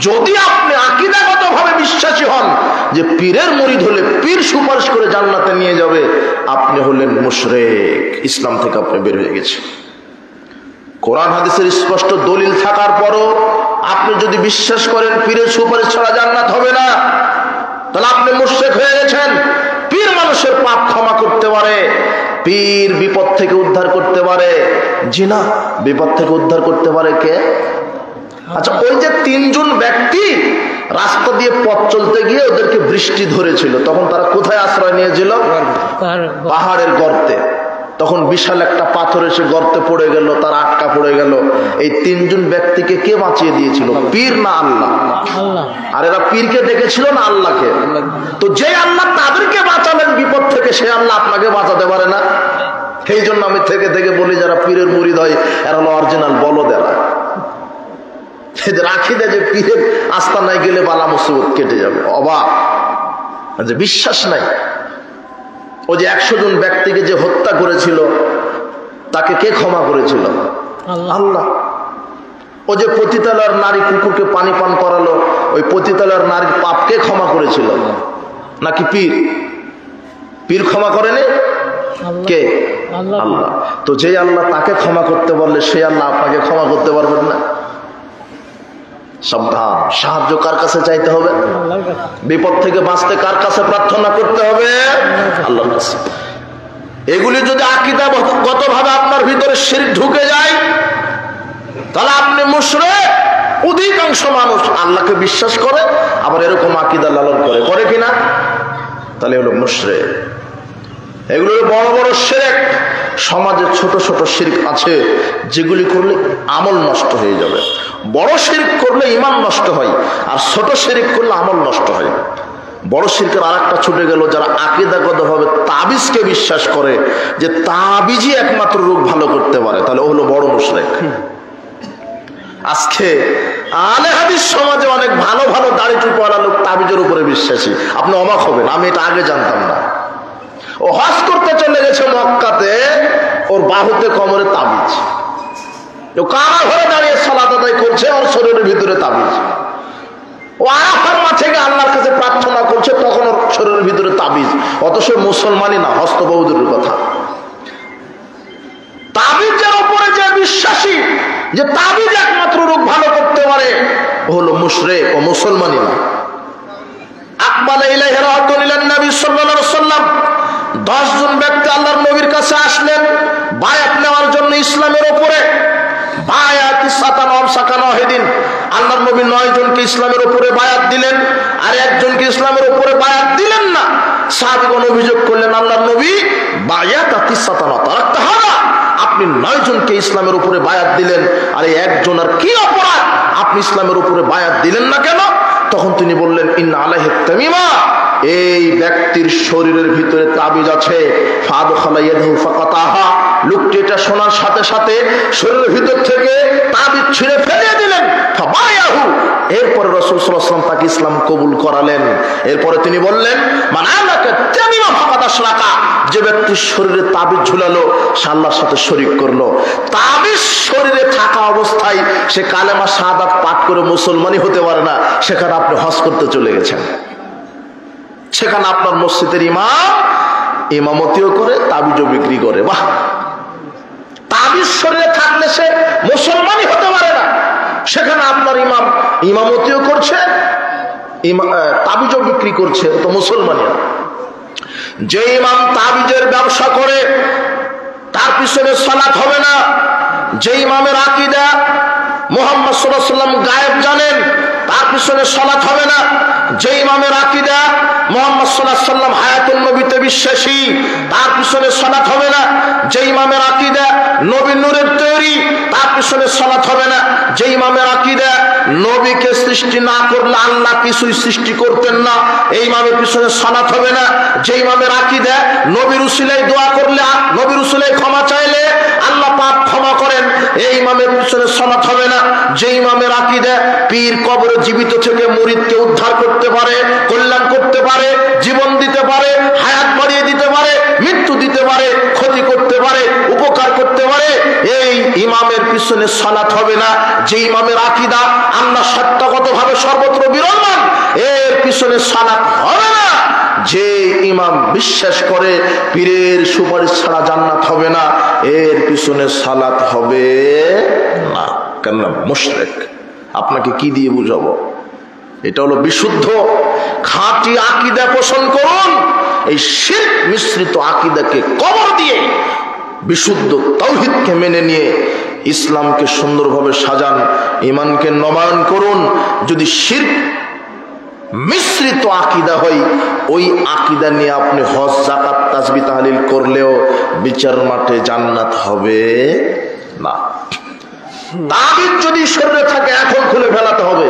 যদি আপনি আকীদাগতভাবে বিশ্বাসী হন যে পীরের মুরিদ হলে পীর সুপারিশ করে জান্নাতে নিয়ে যাবে, আপনি হলেন মুশরিক, ইসলাম থেকে আপনি বের হয়ে গেছেন। কোরআন হাদিসের স্পষ্ট দলিল থাকার পরও আপনি যদি বিশ্বাস করেন পীরের সুপারিশ ছাড়া জান্নাত হবে না, তাহলে আপনি মুশরিক হয়ে গেছেন। পীর মানুষের পাপ ক্ষমা করতে পারে, পীর বিপদ থেকে উদ্ধার করতে পারে। জিনা বিপদ থেকে উদ্ধার করতে পারে কে? আচ্ছা, ওই যে তিনজন ব্যক্তি রাস্তা দিয়ে পথ চলতে গিয়ে ওদেরকে বৃষ্টি ধরেছিল, তখন তারা কোথায় আশ্রয় নিয়েছিল? পাহাড়ের গর্তে। তখন বিশাল একটা পাথর এসে গর্তে পড়ে গেল, তারা আটকা পড়ে গেল। এই তিনজন ব্যক্তিকে কে বাঁচিয়ে দিয়েছিল? পীর না আল্লাহ? আর এরা পীরকে ডেকেছিল না আল্লাহকে? তো যে আল্লাহ তাদেরকে বাঁচালেন বিপদ থেকে, সে আল্লাহ আপনাকে বাঁচাতে পারে না? সেই জন্য আমি থেকে থেকে বলি, যারা পীরের মুরিদ হয় এরা হলো অরিজিনাল বলদেরা। এদের আকীদা যে পীরের আস্তানায় গেলে বালা মুসিবত কেটে যাবে, অবাক। যে বিশ্বাস নাই। ও যে 100 জন ব্যক্তিকে যে হত্যা করেছিল তাকে কে ক্ষমা করেছিল? আল্লাহ। ও যে পতিতালয়ের নারী কুকুরকে পানি পান করালো, ওই পতিতালয়ের নারীর পাপকে ক্ষমা করেছিল নাকি পীর? পীর ক্ষমা করেনি, কে? আল্লাহ। তো যে আল্লাহ তাকে ক্ষমা করতে বললে, সেই আল্লাহ আপনাকে ক্ষমা করতে পারবেন না? সাবধান। সাহায্য কার কাছে চাইতে হবে? বিপদ থেকে বাঁচতে কার কাছে প্রার্থনা করতে হবে? আল্লাহর কাছে। এগুলি যদি আকীদাগতভাবে আপনার ভিতরে শিরক ঢুকে যায়, তাহলে আপনি মুশরিক। অধিকাংশ মানুষ আল্লাহকে বিশ্বাস করে, আবার এরকম আকীদা লালন করে কিনা? তাহলে হলো মুশরিক। এগুলো বড় বড় শিরক। সমাজে ছোট ছোট শিরক আছে যেগুলি করলে আমল নষ্ট হয়ে যাবে। বড় শিরক করলে ঈমান নষ্ট হয়, আর ছোট শিরক করলে আমল নষ্ট হয়। বড় শিরকের আরেকটা ছুটে গেল, যারা আকীদাগতভাবে তাবিজকে বিশ্বাস করে যে তাবিজই একমাত্র রোগ ভালো করতে পারে, তাহলে ও হলো বড় মুশরিক। আজকে আলে হাদিস সমাজে অনেক ভালো ভালো দাড়ি টুপিওয়ালা লোক তাবিজের উপরে বিশ্বাসী। আপনি অবাক হবেন, আমি এটা আগে জানতাম না। ও হজ করতে চলে গেছে মক্কাতে, ওর বাহুতে কোমরে তাবিজ। ও কাবা ঘরে দাঁড়িয়ে সালাত আদায় করছে, ওর শরীরের ভিতরে তাবিজ। ও আরাফার মাঠে গিয়ে আল্লাহর কাছে প্রার্থনা করছে, তখন ওর শরীরের ভিতরে তাবিজ। অথচ মুসলমানই না, হস্তবহুদূরের কথা। তাবিজের উপরে যে বিশ্বাসী যে তাবিজ একমাত্র রোগ ভালো করতে পারে, ও হলো মুশরিক, ও মুসলমানই না। আকবালা ইলাইহি রাজুলুন ইলান নবী সাল্লাল্লাহু আলাইহি ওয়াসাল্লাম, 10 জন ব্যক্তি আল্লাহর নবীর কাছে আসলেন বায়াত নেওয়ার জন্য ইসলামের উপরে। বায়াত সাতানম সাকানহিদিন, আল্লাহর নবী 9 জনকে ইসলামের উপরে বায়াত দিলেন, আর একজনকে ইসলামের উপরে বায়াত দিলেন না। সাহাবীগণ অভিযোগ করলেন, আল্লাহর নবী বায়াত সাতান তারাক্তাহা, আপনি 9 জনকে ইসলামের উপরে বায়াত দিলেন, আর এই একজনের কি অপরাধ? আপনি ইসলামের উপরে বায়াত দিলেন না কেন? তখন তিনি বললেন, ইন্না আলাইহি তামিমা, এই ব্যক্তির শরীরের ভিতরে তাবিজ আছে, লোকটি এটা শোনার সাথে সাথে শরীরের ভিতর থেকে তাবিজ ছিঁড়ে ফেলে দিলেন। এরপরে রাসূল সাল্লাল্লাহু আলাইহি ওয়াসাল্লাম তাকে ইসলাম কবুল করালেন। এরপরে তিনি বললেন, যে ব্যক্তির শরীরে তাবিজ ঝুলালো সে আল্লাহর সাথে শরীক করলো। তাবিজ শরীরে থাকা অবস্থায় সে কালেমা শাহাদাত পাঠ করে মুসলমানই হতে পারে না। সেখানে আপনি হজ করতে চলে গেছেন, সেখানে আপনার মসজিদের ইমাম ইমামতিও করে, তাবিজও বিক্রি করে। বাহ! তাবিজ শরীরে থাকলে সে মুসলমানই হতে পারে না, সেখানে আপনার ইমাম ইমামতিও করছে, তাবিজও বিক্রি করছে, তো মুসলমানই। যে ইমাম তাবিজের ব্যবসা করে তার পিছনে সালাত হবে না। যে ইমামের আকীদা মুহাম্মদ সাল্লাল্লাহু আলাইহি ওয়াসাল্লাম গায়েব জানেন, তার পিছনে সালাত হবে না। যে ইমামের আকীদা মুহাম্মদ সাল্লাল্লাহু আলাইহি ওয়াসাল্লাম হায়াতুন নবীতে বিশ্বাসী, তার পিছনে সালাত হবে না। যে ইমামের আকীদা নবী নূরের তৈরি, তার পিছনে সালাত হবে না। যে ইমামের আকীদা নবীকে সৃষ্টি না করলে আল্লাহ কিছুই সৃষ্টি করতেন না, এই ইমামের পিছনে সালাত হবে না। যে ইমামের আকীদা নবীর উসিলায় দোয়া করলে, নবীর উসিলায় ক্ষমা চাইলে আল্লাহ পাপ ক্ষমা করেন, এই ইমামের পিছনে সালাত হবে না। যে ইমামের আকীদা পীর কবরে জীবিত থেকে মুরিদকে উদ্ধার করতে পারে, কল্যাণ করতে পারে, জীবন দিতে পারে, হায়াত বাড়িয়ে দিতে পারে, মৃত্যু দিতে পারে, ক্ষতি করতে পারে, উপকার করতে পারে, এই ইমামের পিছনে সালাত হবে না। যে ইমামের আকীদা আল্লাহ সত্যগতভাবে সর্বত্র বিরাজমান, এর পিছনে সালাত হবে না। যে ইমাম বিশ্বাস করে পীরের সুপারিশ ছাড়া জান্নাত হবে না, এর পিছনে সালাত হবে না। কেন? মুশরিক। আপনাকে কি দিয়ে বুঝাবো? এটা হলো বিশুদ্ধ খাঁটি আকীদা পোষণ করুন। এই শিরক মিশ্রিত আকীদাকে কবর দিয়ে বিশুদ্ধ তাওহীদকে মেনে নিয়ে ইসলামকে সুন্দরভাবে সাজান, ঈমানকে নবায়ন করুন। যদি শিরক মিশ্রিত আকীদা হয়, ওই আকীদা নিয়ে আপনি হজ, যাকাত, তাসবিহ, তাহলিল করলেও বিচার মাঠে জান্নাত হবে না। তাবিজ যদি শরীরে থাকে এখন খুলে ফেলাতে হবে।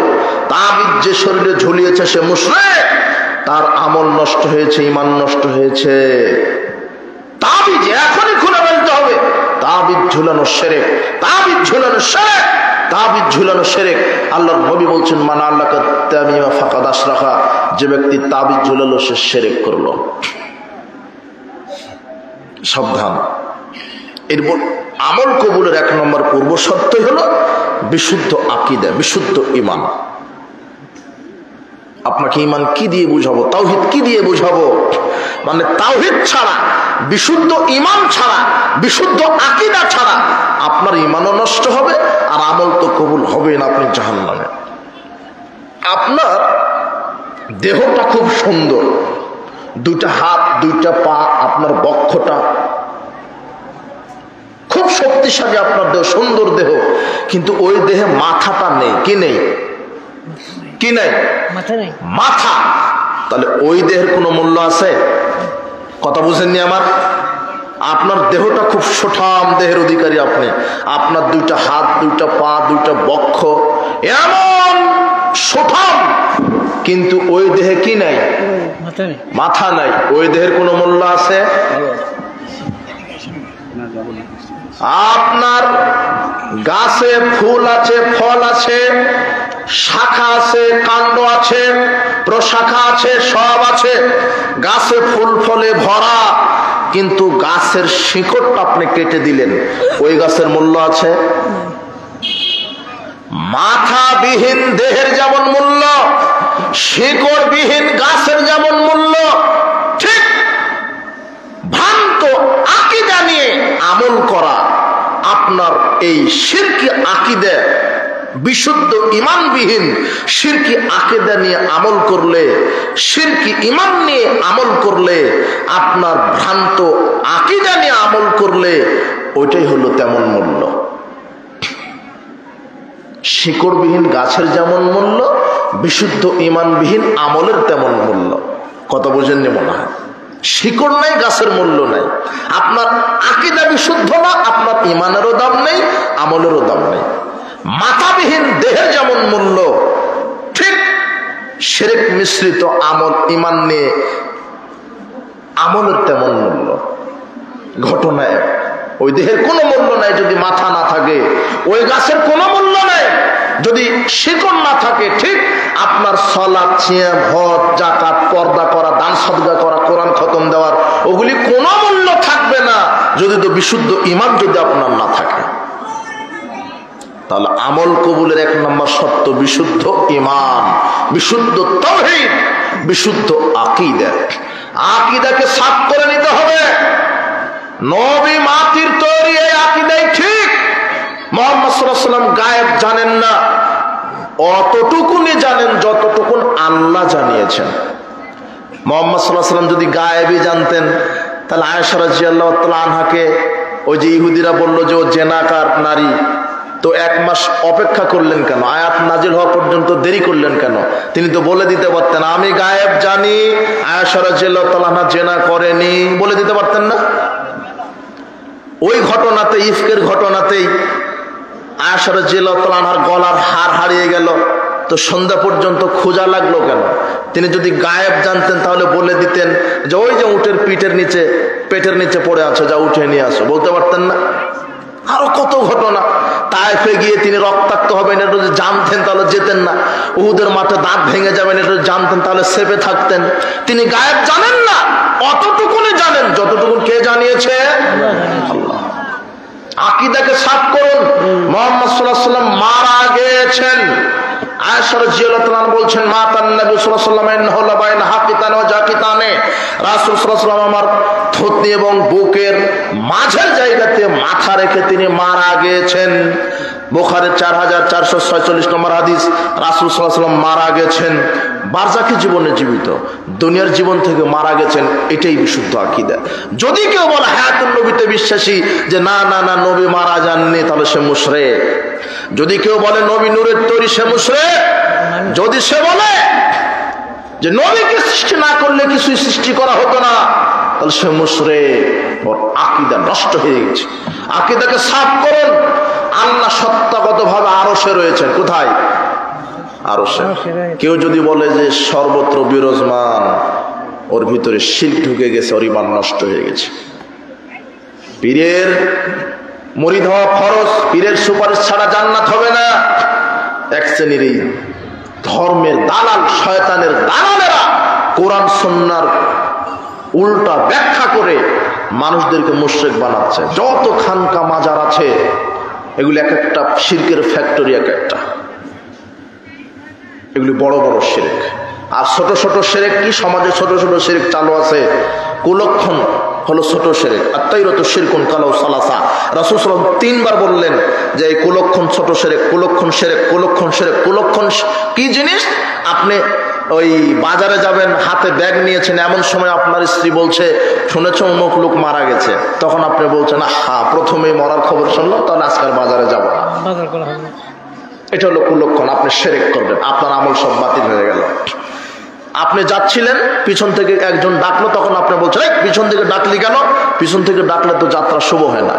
তাবিজ যে শরীরে ঝুলিয়েছে সে মুশরিক, তার আমল নষ্ট হয়েছে, ঈমান নষ্ট হয়েছে। তাবিজ এখনই খুলে ফেলতে হবে। তাবিজ ঝুলানো শিরক, তাবিজ ঝুলানো শিরক, তাবিজ ঝুলানো শিরক। আল্লাহর নবী বলছেন, মান আল্লাকা তামিমা ফাকাদ আশরাকা, যে ব্যক্তি তাবিজ ঝুলালো সে শিরক করলো। সাবধান। এরপর আমল কবুলের 1 নম্বর পূর্ব শর্তই হলো বিশুদ্ধ আকীদা, বিশুদ্ধ ঈমান। আপনাকে ঈমান কি দিয়ে বুঝাবো, তাওহীদ কি দিয়ে বুঝাবো? মানে তাওহীদ ছাড়া, বিশুদ্ধ ঈমান ছাড়া, বিশুদ্ধ আকীদা ছাড়া আপনার ঈমানও নষ্ট হবে আর আমল তো কবুল হবে না, আপনি জাহান্নামে। আপনার দেহটা খুব সুন্দর, 2টা হাত, 2টা পা, আপনার বক্ষটা খুব শক্তিশালী, আপনার দেহ সুন্দর দেহ, কিন্তু ওই দেহে মাথাটা নেই। কি নেই? কি নাই? মাথা। তাহলে ওই দেহের কোনো মূল্য আছে? কথা বুঝেননি আমার? আপনার দেহটা খুব সুঠাম দেহের অধিকারী আপনি, আপনার 2টা হাত, 2টা পা, 2টা বক্ষ এমন সুঠাম, কিন্তু ওই দেহে কি নাই? মাথা নাই। ওই দেহের কোনো মূল্য আছে? আপনার গাছে ফুল আছে, ফল আছে, শাখা আছে, কাণ্ড আছে, প্রশাখা আছে, সব আছে, গাছে ফুল ফলে ভরা, কিন্তু গাছের শিকড়টা আপনি কেটে দিলেন, ওই গাছের মূল্য আছে? মাথাবিহীন দেহের যেমন মূল্য, শিকড়বিহীন গাছের যেমন মূল্য, ঠিক ভ্রান্ত আকীদা নিয়ে আমল করা, আপনার এই শিরকি আকীদা, বিশুদ্ধ ঈমানবিহীন শিরকি আকীদা নিয়ে আমল করলে, শিরকি ঈমান নিয়ে আমল করলে, আপনার ভ্রান্ত আকীদা নিয়ে আমল করলে, ওইটাই হলো তেমন মূল্য। শিকড়বিহীন গাছের যেমন মূল্য, বিশুদ্ধ ঈমানবিহীন আমলের তেমন মূল্য। কথা বোঝেননি মনে হয়? শিকড় নাই, গাছের মূল্য নাই। আপনার আকীদা বিশুদ্ধ না, আপনার ঈমানেরও দাম নেই, আমলেরও দাম নেই। মাথাবিহীন দেহের যেমন মূল্য, ঠিক শিরক মিশ্রিত আমল, ঈমান নিয়ে আমলের তেমন মূল্য। ঘটনা এক, ওই দেহের কোনো মূল্য নাই যদি মাথা না থাকে, ওই গাছের কোনো মূল্য নাই যদি শিকড় না থাকে। ঠিক আপনার সালাত, সিয়াম, হজ, যাকাত, পর্দা করা, দান সদকা করা, কোরআন খতম দেওয়ার, ওগুলি কোনো মূল্য থাকবে না যদি তো বিশুদ্ধ ঈমান যদি আপনার না থাকে। তাহলে আমল কবুলের এক নম্বর শর্ত বিশুদ্ধ ঈমান, বিশুদ্ধ তাওহীদ, বিশুদ্ধ আকীদা। আকীদাকে সাফ করে নিতে হবে। নবী মাটির তৈরি, এই আকীদাই ঠিক। মুহাম্মদ সাল্লাল্লাহু আলাইহি ওয়াসাল্লাম গায়েব জানেন না, অতটুকুনি জানেন যতটুকুন আল্লাহ জানিয়েছেন। মুহাম্মদ সাল্লাল্লাহু আলাইহি ওয়াসাল্লাম যদি গায়েবই জানতেন, তাহলে আয়েশা রাদিয়াল্লাহু তাআলা আনহাকে ওই যে ইহুদিরা বলল যে ও জেনাকার নারী, তো 1 মাস অপেক্ষা করলেন কেন? আয়াত নাজিল হওয়া পর্যন্ত দেরি করলেন কেন? তিনি তো বলে দিতে পারতেন আমি গায়েব জানি, আয়েশা রাদিয়াল্লাহু তাআলা আনহা জেনা করেনি, বলে দিতে পারতেন না? ওই ঘটনাতে, ইফকের ঘটনাতেই আয়েশা রাদিয়াল্লাহু তাআলা আনহার গলার হার হারিয়ে গেল, তো সন্ধ্যা পর্যন্ত খোঁজা লাগলো কেন? তিনি যদি গায়েব জানতেন তাহলে বলে দিতেন যে ওই যে উটের পেটের নিচে পড়ে আছে, যা উঠে নিয়ে আসো, বলতে পারতেন না? আরো কত ঘটনা। তায়েফে গিয়ে তিনি রক্তাক্ত হবেন এটা যদি জানতেন তাহলে যেতেন না। উহুদের মাঠে দাঁত ভেঙে যাবেন এটা যদি জানতেন তাহলে সেপে থাকতেন। তিনি গায়েব জানেন না, অতটুকুনি জানেন যতটুকু কে জানিয়েছে? আল্লাহ। আকীদাকে সাফ করুন। মুহাম্মদ সাল্লাল্লাহু আলাইহি ওয়াসাল্লাম মারা গিয়েছেন। আয়েশা রাদিয়াল্লাহু তাআলা বলছেন মাতান নবী সাল্লাল্লাহু আলাইহি ওয়াসাল্লাম ইন্নাহু লাবাইনা হাকিতান ওয়া জাকিতানে, রাসূল সাল্লাল্লাহু আলাইহি ওয়াসাল্লাম আমার থুতনি এবং বুকের মাঝের জায়গাতে মাথা রেখে তিনি মারা গিয়েছেন। বুখারীর 4446 নম্বর হাদিস, রাসূল সাল্লাল্লাহু আলাইহি ওয়াসাল্লাম মারা গেছেন, বারজাখী জীবনে জীবিত, দুনিয়ার জীবন থেকে মারা গেছেন। এটাই বিশুদ্ধ আকীদা। যদি কেউ বলে হায়াতুন নবীতে বিশ্বাসী, যে না না না নবী মারা যাননি, তাহলে সে মুশরিক। যদি কেউ বলে নবী নূরের তৈরি, সে মুশরিক। যদি সে বলে যে নবীকে সৃষ্টি না করলে কিছুই সৃষ্টি করা হতো না, তাহলে সে মুশরিক। ওর আকীদা নষ্ট হয়ে গেছে। আকীদাকে সাফ করুন। আল্লাহ সত্তাগতভাবে আরশে রয়েছেন। কোথায়? আরশে। কেউ যদি বলে যে সর্বত্র বিরাজমান, ওর ভিতরে শিরক ঢুকে গেছে, ওর ঈমান নষ্ট হয়ে গেছে। পীরের মুরিদ হওয়া ফরজ, পীরের সুপারিশ ছাড়া জান্নাত হবে না। এক শ্রেণীর এই ধর্মের দালাল, শয়তানের দালালেরা কোরআন সুন্নাহর উল্টা ব্যাখ্যা করে মানুষদেরকে মুশরিক বানাচ্ছে। যত খানকা মাজার আছে এগুলি এক একটা শিরকের ফ্যাক্টরি, এক একটা। এগুলি বড় বড় শিরক। আর ছোট ছোট শিরক কি? সমাজে ছোট ছোট শিরক চালু আছে। কুলক্ষণ হলো ছোট শিরক। আত্তাইরাতু শিরকুন কালাউ সালাসা। রাসূল সাল্লাল্লাহু আলাইহি ওয়াসাল্লাম 3 বার বললেন যে এই কুলক্ষণ ছোট শিরক, কুলক্ষণ শিরক, কুলক্ষণ শিরক। কুলক্ষণ কি জিনিস? আপনি ওই বাজারে যাবেন, হাতে ব্যাগ নিয়েছেন, এমন সময় আপনার স্ত্রী বলছে শুনেছ অমুক লোক মারা গেছে, তখন আপনি বলছেন হ্যাঁ প্রথমেই মরার খবর শুনলাম, তাহলে আজকাল বাজারে যাব না। এটা হলো কুলক্ষণ। আপনি শিরক করবেন, আপনার আমল সব বাতিল হয়ে গেল। আপনি যাচ্ছিলেন, পিছন থেকে একজন ডাকলো, তখন আপনি বলছেন এই পিছন থেকে ডাকলি কেন? পিছন থেকে ডাকলে তো যাত্রা শুভ হয় না।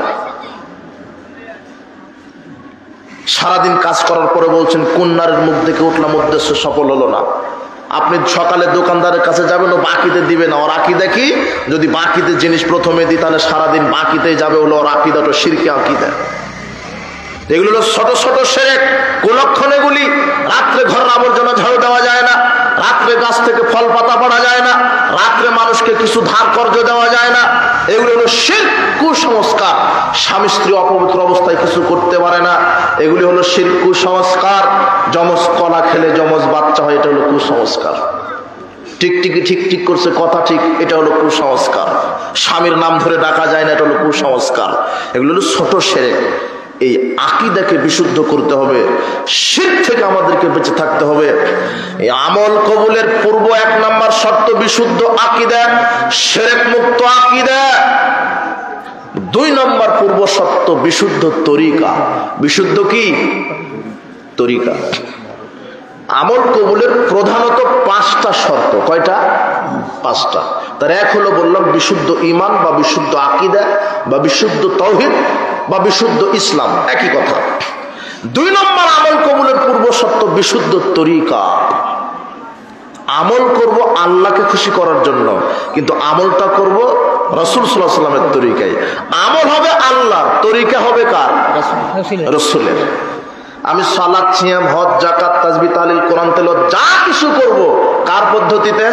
সারাদিন কাজ করার পরে বলছেন কোন নারীর মুখ দেখে উঠলাম, উদ্দেশ্য সফল হলো না। আপনি সকালে দোকানদারের কাছে যাবেন, ও বাকিতে দিবে না। ওর আকীদা কি? যদি বাকিতে জিনিস প্রথমে দিই তাহলে সারাদিন বাকিতেই যাবে, হলো ওর আকীদাটা শিরকি আকীদা। এগুলো হলো ছোট ছোট শিরক, কুলক্ষণ। এগুলি রাত্রে ঘরের আবর্জনা ঝাড়ু দেওয়া যায় না, রাত্রে গাছ থেকে ফল পাতা পড়া যায় না, রাত্রে মানুষকে কিছু ধার কর্জ দেওয়া যায় না। এগুলো হলো শিরক, কুসংস্কার। স্বামী স্ত্রী অপবিত্র অবস্থায় কিছু করতে পারে না, এগুলি হলো শিরক, কুসংস্কার। যমজ কলা খেলে যমজ বাচ্চা হয়, এটা হলো কুসংস্কার। টিকটিকি ঠিক ঠিক করছে, কথা ঠিক, এটা হলো কুসংস্কার। স্বামীর নাম ধরে ডাকা যায় না, এটা হলো কুসংস্কার। এগুলো হলো ছোট শিরক। এই আকীদাকে বিশুদ্ধ করতে হবে, শিরক থেকে আমাদেরকে বেঁচে থাকতে হবে। এই আমল কবুলের পূর্ব 1 নম্বর শর্ত বিশুদ্ধ আকীদা, শিরক মুক্ত আকীদা। 2 নম্বর পূর্ব শর্ত বিশুদ্ধ তরিকা। বিশুদ্ধ কি? তরিকা। আমল কবুলের প্রধানত 5টা শর্ত। কয়টা? 5টা। তার এক হলো বললাম বিশুদ্ধ ঈমান বা বিশুদ্ধ আকীদা বা বিশুদ্ধ তাওহীদ বা বিশুদ্ধ ইসলাম, একই কথা। 2 নম্বর আমল কবুলের পূর্ব শর্ত বিশুদ্ধ তরিকা। আমল করব আল্লাহকে খুশি করার জন্য, কিন্তু আমলটা করব রাসূল সাল্লাল্লাহু আলাইহি ওয়াসাল্লামের তরিকায়। আমল হবে আল্লাহর, তরিকা হবে কার? রাসূলের। আমি সালাত, সিয়াম, হজ, যাকাত, তাসবিহ, তাহলিল, কোরআন তেলাওয়াত যা কিছু করব কার পদ্ধতিতে?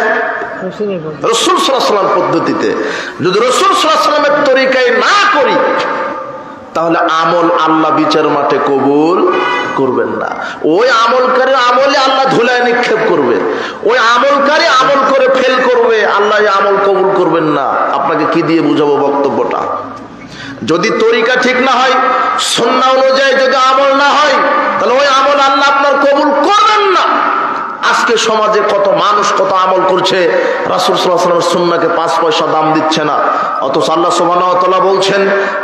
রাসূল সাল্লাল্লাহু আলাইহি ওয়াসাল্লাম পদ্ধতিতে। যদি রাসূল সাল্লাল্লাহু আলাইহি ওয়াসাল্লামের তরিকায় না করি তাহলে আমল আল্লাহ বিচার মাঠে কবুল করবেন না। ওই আমলকারী আমলে আল্লাহ ধুলায় নিক্ষেপ করবে, ওই আমলকারী আমল করে ফেল করবে, আল্লাহ আমল কবুল করবেন না। আপনাকে কি দিয়ে বুঝাবো বক্তব্যটা? যদি তরিকা ঠিক না হয়, সুন্নাহ অনুযায়ী যদি আমল না হয়, তাহলে ওই আমল আল্লাহ আপনার কবুল করবেন না। আজকে সমাজে কত মানুষ কত আমল করছে, রাসূল সাল্লাল্লাহু আলাইহি ওয়াসাল্লামের সুন্নাহকে 5 পয়সা দাম দিচ্ছে না। অথচ আল্লাহ সুবহানাহু ওয়া তাআলা বলছেন,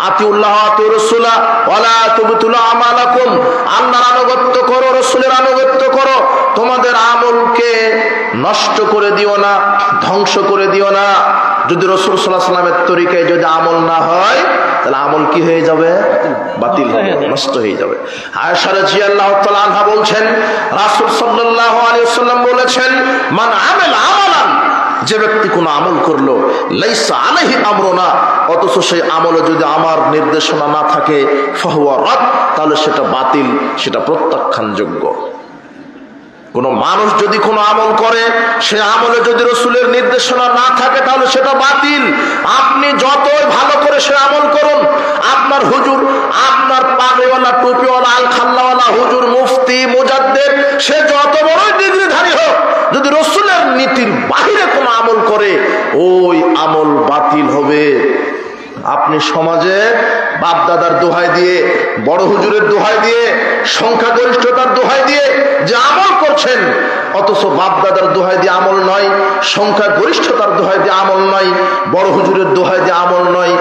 আতিউল্লাহ ওয়া আতিউর রাসূলা ওয়া লা তুবতিলু আমালাকুম, আল্লাহর আনুগত্য করো, রাসূলের আনুগত্য করো, তোমাদের আমলকে নষ্ট করে দিও না, ধ্বংস করে দিও না। যদি রাসূল সাল্লাল্লাহু আলাইহি ওয়াসাল্লামের তরিকায় যদি আমল না হয় তাহলে আমল কি হয়ে যাবে? বাতিল হয়ে যাবে, নষ্ট হয়ে যাবে। আয়েশা রাদিয়াল্লাহু তাআলা আনহা বলছেন, রাসূল সাল্লাল্লাহু আলাইহি ওয়াসাল্লাম বলেছেন, মান আমিলা আমালান, যে ব্যক্তি কোনো আমল করলো, লাইসা আলাইহি আমরুনা, অথচ সেই আমলে যদি আমার নির্দেশনা না থাকে, ফাহুয়া রাদ, তাহলে সেটা বাতিল, সেটা প্রত্যাখ্যানযোগ্য। কোন মানুষ যদি কোনো আমল করে, সে আমলে যদি রাসূলের নির্দেশনা না থাকে তাহলে সেটা বাতিল। আপনি যতই ভালো করে সে আমল করুন, আপনার হুজুর, আপনার পাগড়িওয়ালা, টুপিওয়ালা, আল খাল্লাওয়ালা হুজুর, মুফতি, মুজাদ্দিদ, সে যত বড় ডিগ্রিধারী হোক, যদি রাসূলের নীতির বাহিরে কোনো আমল করে, ওই আমল বাতিল হবে। আপনি সমাজে বাপ দাদার দোহাই দিয়ে, বড় হুজুরের দোহাই দিয়ে, সংখ্যাগরিষ্ঠতার দোহাই দিয়ে যে আমল করছেন, অথচ বাপ দাদার দোহাই দিয়ে আমল নয়, সংখ্যাগরিষ্ঠতার দোহাই দিয়ে আমল নয়, বড় হুজুরের দোহাই দিয়ে আমল নয়,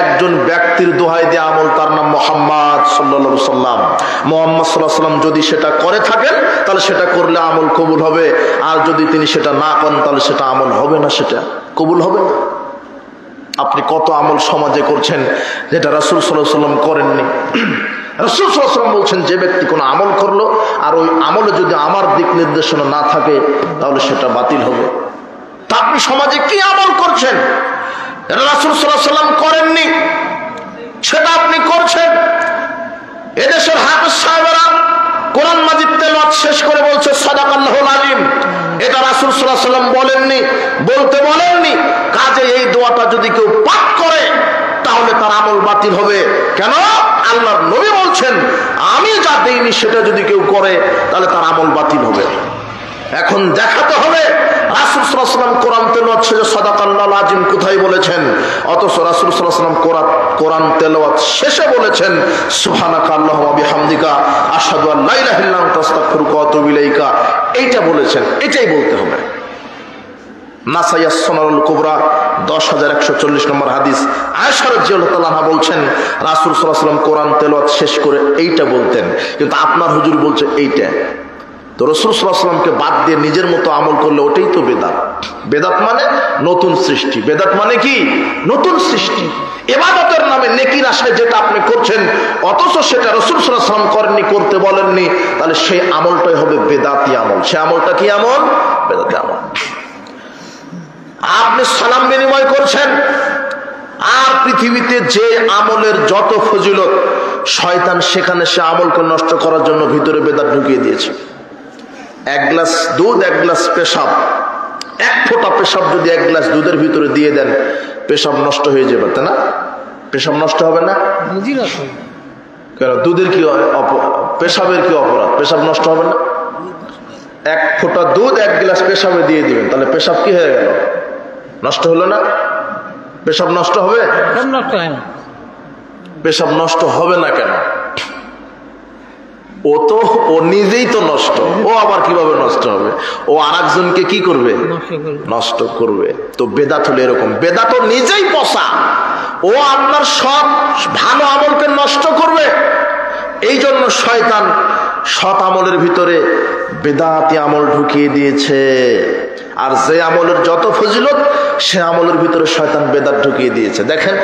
একজন ব্যক্তির দোহাই দিয়ে আমল, তার নাম মুহাম্মদ সাল্লাল্লাহু আলাইহি ওয়াসাল্লাম। মুহাম্মদ সাল্লাল্লাহু আলাইহি ওয়াসাল্লাম যদি সেটা করে থাকেন তাহলে সেটা করলে আমল কবুল হবে, আর যদি তিনি সেটা না করেন তাহলে সেটা আমল হবে না, সেটা কবুল হবে না। আপনি কত আমল সমাজে করছেন যেটা রাসূল সাল্লাল্লাহু আলাইহি ওয়াসাল্লাম করেননি। রাসূল সাল্লাল্লাহু আলাইহি ওয়াসাল্লাম বলছেন, যে ব্যক্তি কোনো আমল করলো আর ওই আমলে যদি আমার দিক নির্দেশনা না থাকে তাহলে সেটা বাতিল হবে। তা আপনি সমাজে কি আমল করছেন এটা রাসূল সাল্লাল্লাহু আলাইহি ওয়াসাল্লাম করেননি, সেটা আপনি করছেন। এদেশের হাফেজ সাহেবরা কোরআন মাজিদ তেলাওয়াত শেষ করে বলছে সাদাকাল্লাহুল আলিম, এটা রাসূল সাল্লাল্লাহু আলাইহি ওয়াসাল্লাম বলেননি, বলতে বলেননি। কাজে এই দোয়াটা যদি কেউ পাঠ করে তাহলে তার আমল বাতিল হবে। কেন? আল্লাহর নবী বলছেন, আমি যা দেইনি সেটা যদি কেউ করে তাহলে তার আমল বাতিল হবে। এখন দেখাতে হবে রাসূল সাল্লাল্লাহু আলাইহি ওয়াসাল্লাম কোরআন তেলাওয়াত শেষে সাদাকাল্লাহুল আযীম কোথায় বলেছেন, অথচ রাসূল সাল্লাল্লাহু আলাইহি ওয়াসাল্লাম কোরআন তেলাওয়াত শেষে বলেছেন, সুবহানাকা আল্লাহুম্মা বিহামদিকা আশহাদু আল্লা ইলাহা ইল্লা আনতা আস্তাগফিরুকা ওয়া আতুবু ইলাইকা, এইটা বলেছেন, এটাই বলতে হবে। নাসাঈ সুনানুল কুবরা 10140 নম্বর হাদিস, আয়েশা রাদিয়াল্লাহু তাআলা আনহা বলছেন, রাসূল সাল্লাল্লাহু আলাইহি ওয়াসাল্লাম কোরআন তেলাওয়াত শেষ করে এইটা বলতেন, কিন্তু আপনার হুজুর বলছে এইটা। তো রাসূল সাল্লাল্লাহু আলাইহি ওয়াসাল্লামকে বাদ দিয়ে নিজের মতো আমল করলে ওটাই তো বেদাত। বেদাত মানে নতুন সৃষ্টি। বেদাত মানে কি? নতুন সৃষ্টি। ইবাদতের নামে নেকির আশায় যেটা আপনি করছেন, অথচ সেটা রাসূল সাল্লাল্লাহু আলাইহি ওয়াসাল্লাম করেননি, করতে বলেননি, তাহলে সেই আমলটাই হবে বেদাতি আমল। সেই আমলটা কি আমল? বেদাতি আমল। আপনি সালাম বিনিময় করছেন, আর পৃথিবীতে যে আমলের যত ফজিলত, শয়তান সেখানে সে আমলকে নষ্ট করার জন্য ভিতরে বেদাত ঢুকিয়ে দিয়েছে। এক গ্লাস দুধ, এক গ্লাস পেশাব, এক ফোঁটা পেশাব যদি এক গ্লাস দুধের ভিতরে দিয়ে দেন, পেশাব নষ্ট হয়ে যাবে, তাই না? পেশাব নষ্ট হবে না কেন? দুধের কি পেশাবের কি অপরাধ? পেশাব নষ্ট হবে না? এক ফোঁটা দুধ এক গ্লাস পেশাবে দিয়ে দিবেন, তাহলে পেশাব কি হয়ে গেল? নষ্ট হলো না? পেশাব নষ্ট হবে? পেশাব নষ্ট হবে না কেন? ও নিজেই তো নষ্ট, ও আবার কিভাবে নষ্ট হবে? ও আরেকজনকে কি করবে? নষ্ট করবে। তো বেদাত হলো এরকম, বেদাত নিজেই পচা, ও আপনার সৎ ভালো আমলকে নষ্ট করবে। এই জন্য শয়তান সৎ আমলের ভিতরে বেদাতি আমল ঢুকিয়ে দিয়েছে, আর যে আমলের যত ফজিলত সে আমলের ভিতরে শয়তান বেদাত ঢুকিয়ে দিয়েছে। দেখেন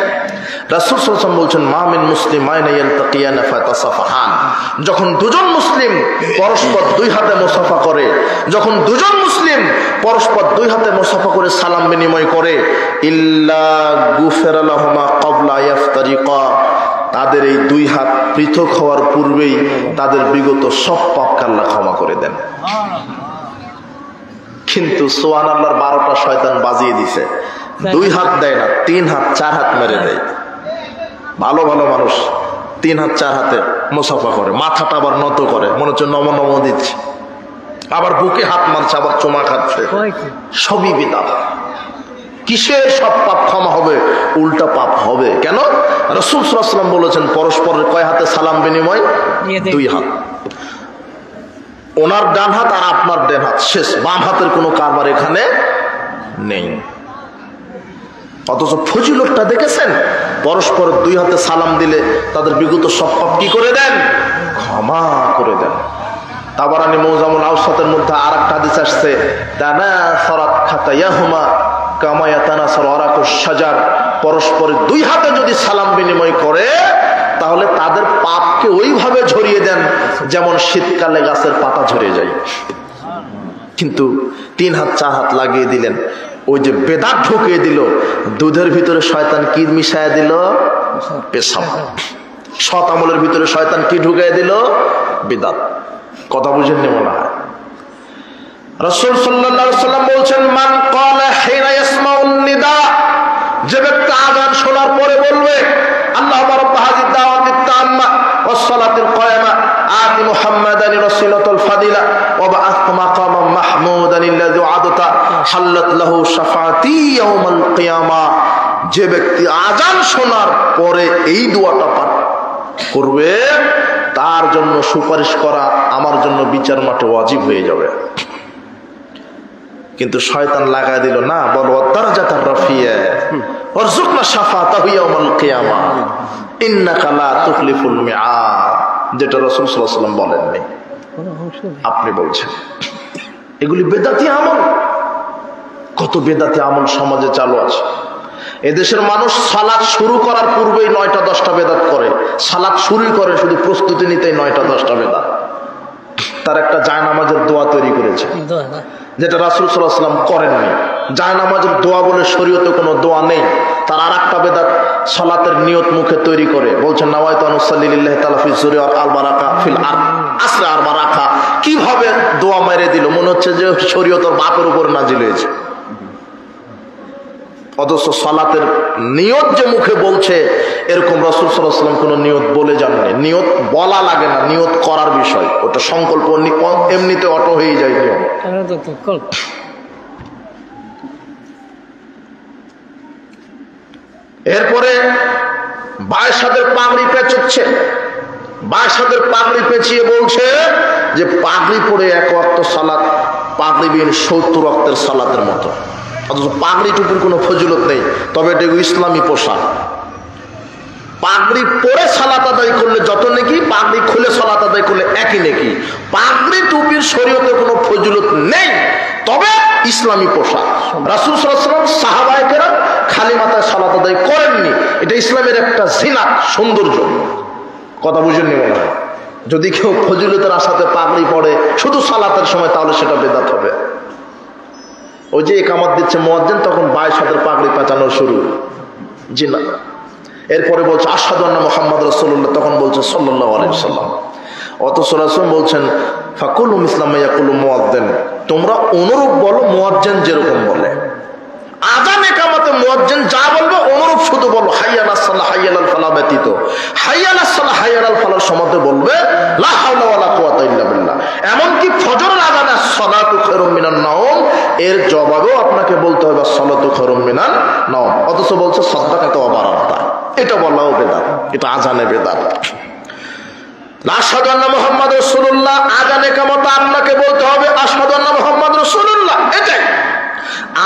রাসূল সাল্লাল্লাহু আলাইহি ওয়াসাল্লাম বলছেন মা মিন মুসলিমাইন ইয়ালতাকিয়ানা ফাতাসাফাহান, যখন দুজন মুসলিম পরস্পর দুই হাতে মুসাফা করে, যখন দুজন মুসলিম পরস্পর দুই হাতে মুসাফা করে সালাম বিনিময় করে, ইল্লা গুফিরা লাহুমা ক্বাবলা ইয়াফতারিকা, তাদের এই দুই হাত পৃথক হওয়ার পূর্বেই তাদের বিগত সব পাপকে আল্লাহ ক্ষমা করে দেন। কিন্তু সুবহানাল্লাহর 12টা শয়তান বাজিয়ে দিছে, দুই হাত দেয় না, 3 হাত 4 হাত মেরে দেয়। ভালো ভালো মানুষ 3 হাত 4 হাতে মুসাফা করে, মাথাটা আবার নত করে, মনে হচ্ছে নম নম দিচ্ছে, আবার বুকে হাত মারছে, আবার চুমা খাচ্ছে, সবই বিদআত। কিসের সব পাপ ক্ষমা হবে? উল্টা পাপ হবে। কেন? রাসূল সাল্লাল্লাহু আলাইহি ওয়াসাল্লাম বলেছেন পরস্পরের কয় হাতে সালাম বিনিময়? 2 হাত। ওনার ডান হাত আর আপনার ডান হাত, শেষ। বাম হাতের কোনো কারবার এখানে নেই। অথচ ফজিলতটা দেখেছেন, পরস্পর 2 হাতে সালাম দিলে তাদের বিগত সব পাপ কি করে দেন? ক্ষমা করে দেন। তাবারানী মুজামুল আওসাতের মধ্যে আরেকটা হাদিস আসছে, তানাসারাত খাতায়াহুমা কামা ইয়াতানাসারু আরাকুশ শাজার, পরস্পরের 2 হাতে যদি সালাম বিনিময় করে তাহলে তাদের পাপকে ওইভাবে ঝরিয়ে দেন যেমন শীতকালে গাছের পাতা ঝরে যায়। কিন্তু 3 হাত 4 হাত লাগিয়ে দিলেন, ওই যে বেদাত ঢুকিয়ে দিল, দুধের ভিতরে শয়তান কি মিশায় দিল? পেশাব। সৎ আমলের ভিতরে শয়তান কি ঢুকিয়ে দিল? বিদআত। কথা বুঝেননি মনে হয়? রাসূল সাল্লাল্লাহু আলাইহি ওয়াসাল্লাম বলছেন মান ক্বালা হিনা ইয়াসমাউন নিদা, যে ব্যক্তি আযান শোনার পরে বলবে আল্লাহুম্মা রাব্বা হাযিদ দাওয়াতিত তাম্মা ওয়াস সালাতিল কায়ামা আতি মুহাম্মাদান রাসূলাতুল ফাদিলা ওয়া বা'আথ মাকামান মাহমুদান আল্লাযী ওয়া'আদতা হাল্লাত লাহু শাফাআতি ইয়াউমাল কিয়ামা, যে ব্যক্তি আযান শোনার পরে এই দোয়াটা পাঠ করবে তার জন্য সুপারিশ করা আমার জন্য বিচার মাঠে ওয়াজিব হয়ে যাবে। কিন্তু শয়তান লাগায় দিল, না বলো দারাজাতার রাফিয়া ওয়ারযুকনা শাফাআতাহু ইয়াউমাল কিয়ামা ইন্নাকা লা তুখলিফুল মিআদ, যেটা রাসূল সাল্লাল্লাহু আলাইহি ওয়াসাল্লাম বলেননি, আপনি বলছেন। এগুলি বেদাতি আমল। কত বেদাতি আমল সমাজে চালু আছে। এদেশের মানুষ সালাত শুরু করার পূর্বেই 9টা 10টা বেদাত করে, সালাত শুরু করে শুধু প্রস্তুতি নিতেই 9টা 10টা বেদাত। তার একটা জায়নামাজের দোয়া তৈরি করেছে যেটা রাসূল সাল্লাল্লাহু আলাইহি ওয়াসাল্লাম করেননি। জায়নামাজের দোয়া বলে শরীয়তে কোনো দোয়া নেই। তার আরেকটা বেদাত সালাতের নিয়ত মুখে তৈরি করে বলছেন নাওয়াইতু আন উসাল্লি লিল্লাহি তাআলা ফি যুরি আল বারাকা ফিল আসর আর বারাকা। কিভাবে দোয়া মেরে দিল, মনে হচ্ছে যে শরীয়তের বাপের উপর নাজিল হয়েছে। অথচ সালাতের নিয়ত যে মুখে বলছে, এরকম রাসূল সাল্লাল্লাহু আলাইহি ওয়াসাল্লাম কোনো নিয়ত বলে যাননি। নিয়ত বলা লাগে না, নিয়ত করার বিষয়। ওটা সংকল্প এমনিতে অটো হয়ে যায় নিয়ত। এরপরে বায়সাদের পাগড়ি পেঁচাচ্ছে, বায়সাদের পাগড়ি পেঁচিয়ে বলছে যে পাগড়ি পরে 1 ওয়াক্ত সালাত পাগড়ি বিহীন 70 ওয়াক্তের সালাতের মতো। অথচ পাগড়ি টুপির কোনো ফজিলত নেই, তবে এটা ইসলামী পোশাক। পাগড়ি পরে সালাত আদায় করলে যত নেকি, পাগড়ি খুলে সালাত আদায় করলে একই নেকি। পাগড়ি টুপির শরীয়তে কোনো ফজিলত নেই, তবে ইসলামী পোশাক। রাসূল সাল্লাল্লাহু আলাইহি ওয়াসাল্লাম সাহাবায়ে কেরাম খালি মাথায় সালাত আদায় করেননি। এটা ইসলামের একটা জিনাত, সৌন্দর্য। কথা বুঝেননি মনে হয়? যদি কেউ ফজিলতের আশাতে পাগড়ি পরে শুধু সালাতের সময়, তাহলে সেটা বেদাত হবে। ওই যে ইকামত দিচ্ছে মুয়াজ্জিন, তখন 22 হাতের পাগড়ি পেঁচানো শুরু, জি না। এরপরে বলছে আশহাদু আন্না মুহাম্মাদুর রাসূলুল্লাহ, তখন বলছে সাল্লাল্লাহু আলাইহি ওয়াসাল্লাম। অথচ রাসূল বলছেন ফাকুলু মিসলা মা ইয়াকুলু মুয়াজ্জিন, তোমরা অনুরূপ বলো মুয়াজ্জিন যেরকম বলে। আযান ইকামতে মুয়াজ্জিন যা বলবে অনুরূপ শুধু বলো। হাইয়া আলাস সালাহ হাইয়া আলাল ফালাহ ব্যতীত হাইয়া আলাস সালাহ হাইয়া আলাল ফালাহর সমাতে বলবে লা হাওলা ওয়ালা কুওয়াতা ইল্লা বিল্লাহ। এমনকি ফজরের আযানে সালাতু খায়রুম মিনান নাওম এর জবাবেও আপনাকে বলতে হবে সালাতু খায়রুম মিনান নাওম। অথচ বলছে সাদাকাতা ওয়া বারাকাতা, এটা বলাও বেদাত, এটা আযানে বেদাত। আশহাদু আন্না মুহাম্মাদুর রাসূলুল্লাহ, আযান ইকামতে আপনাকে বলতে হবে আশহাদু আন্না মুহাম্মাদুর রাসূলুল্লাহ। এটাই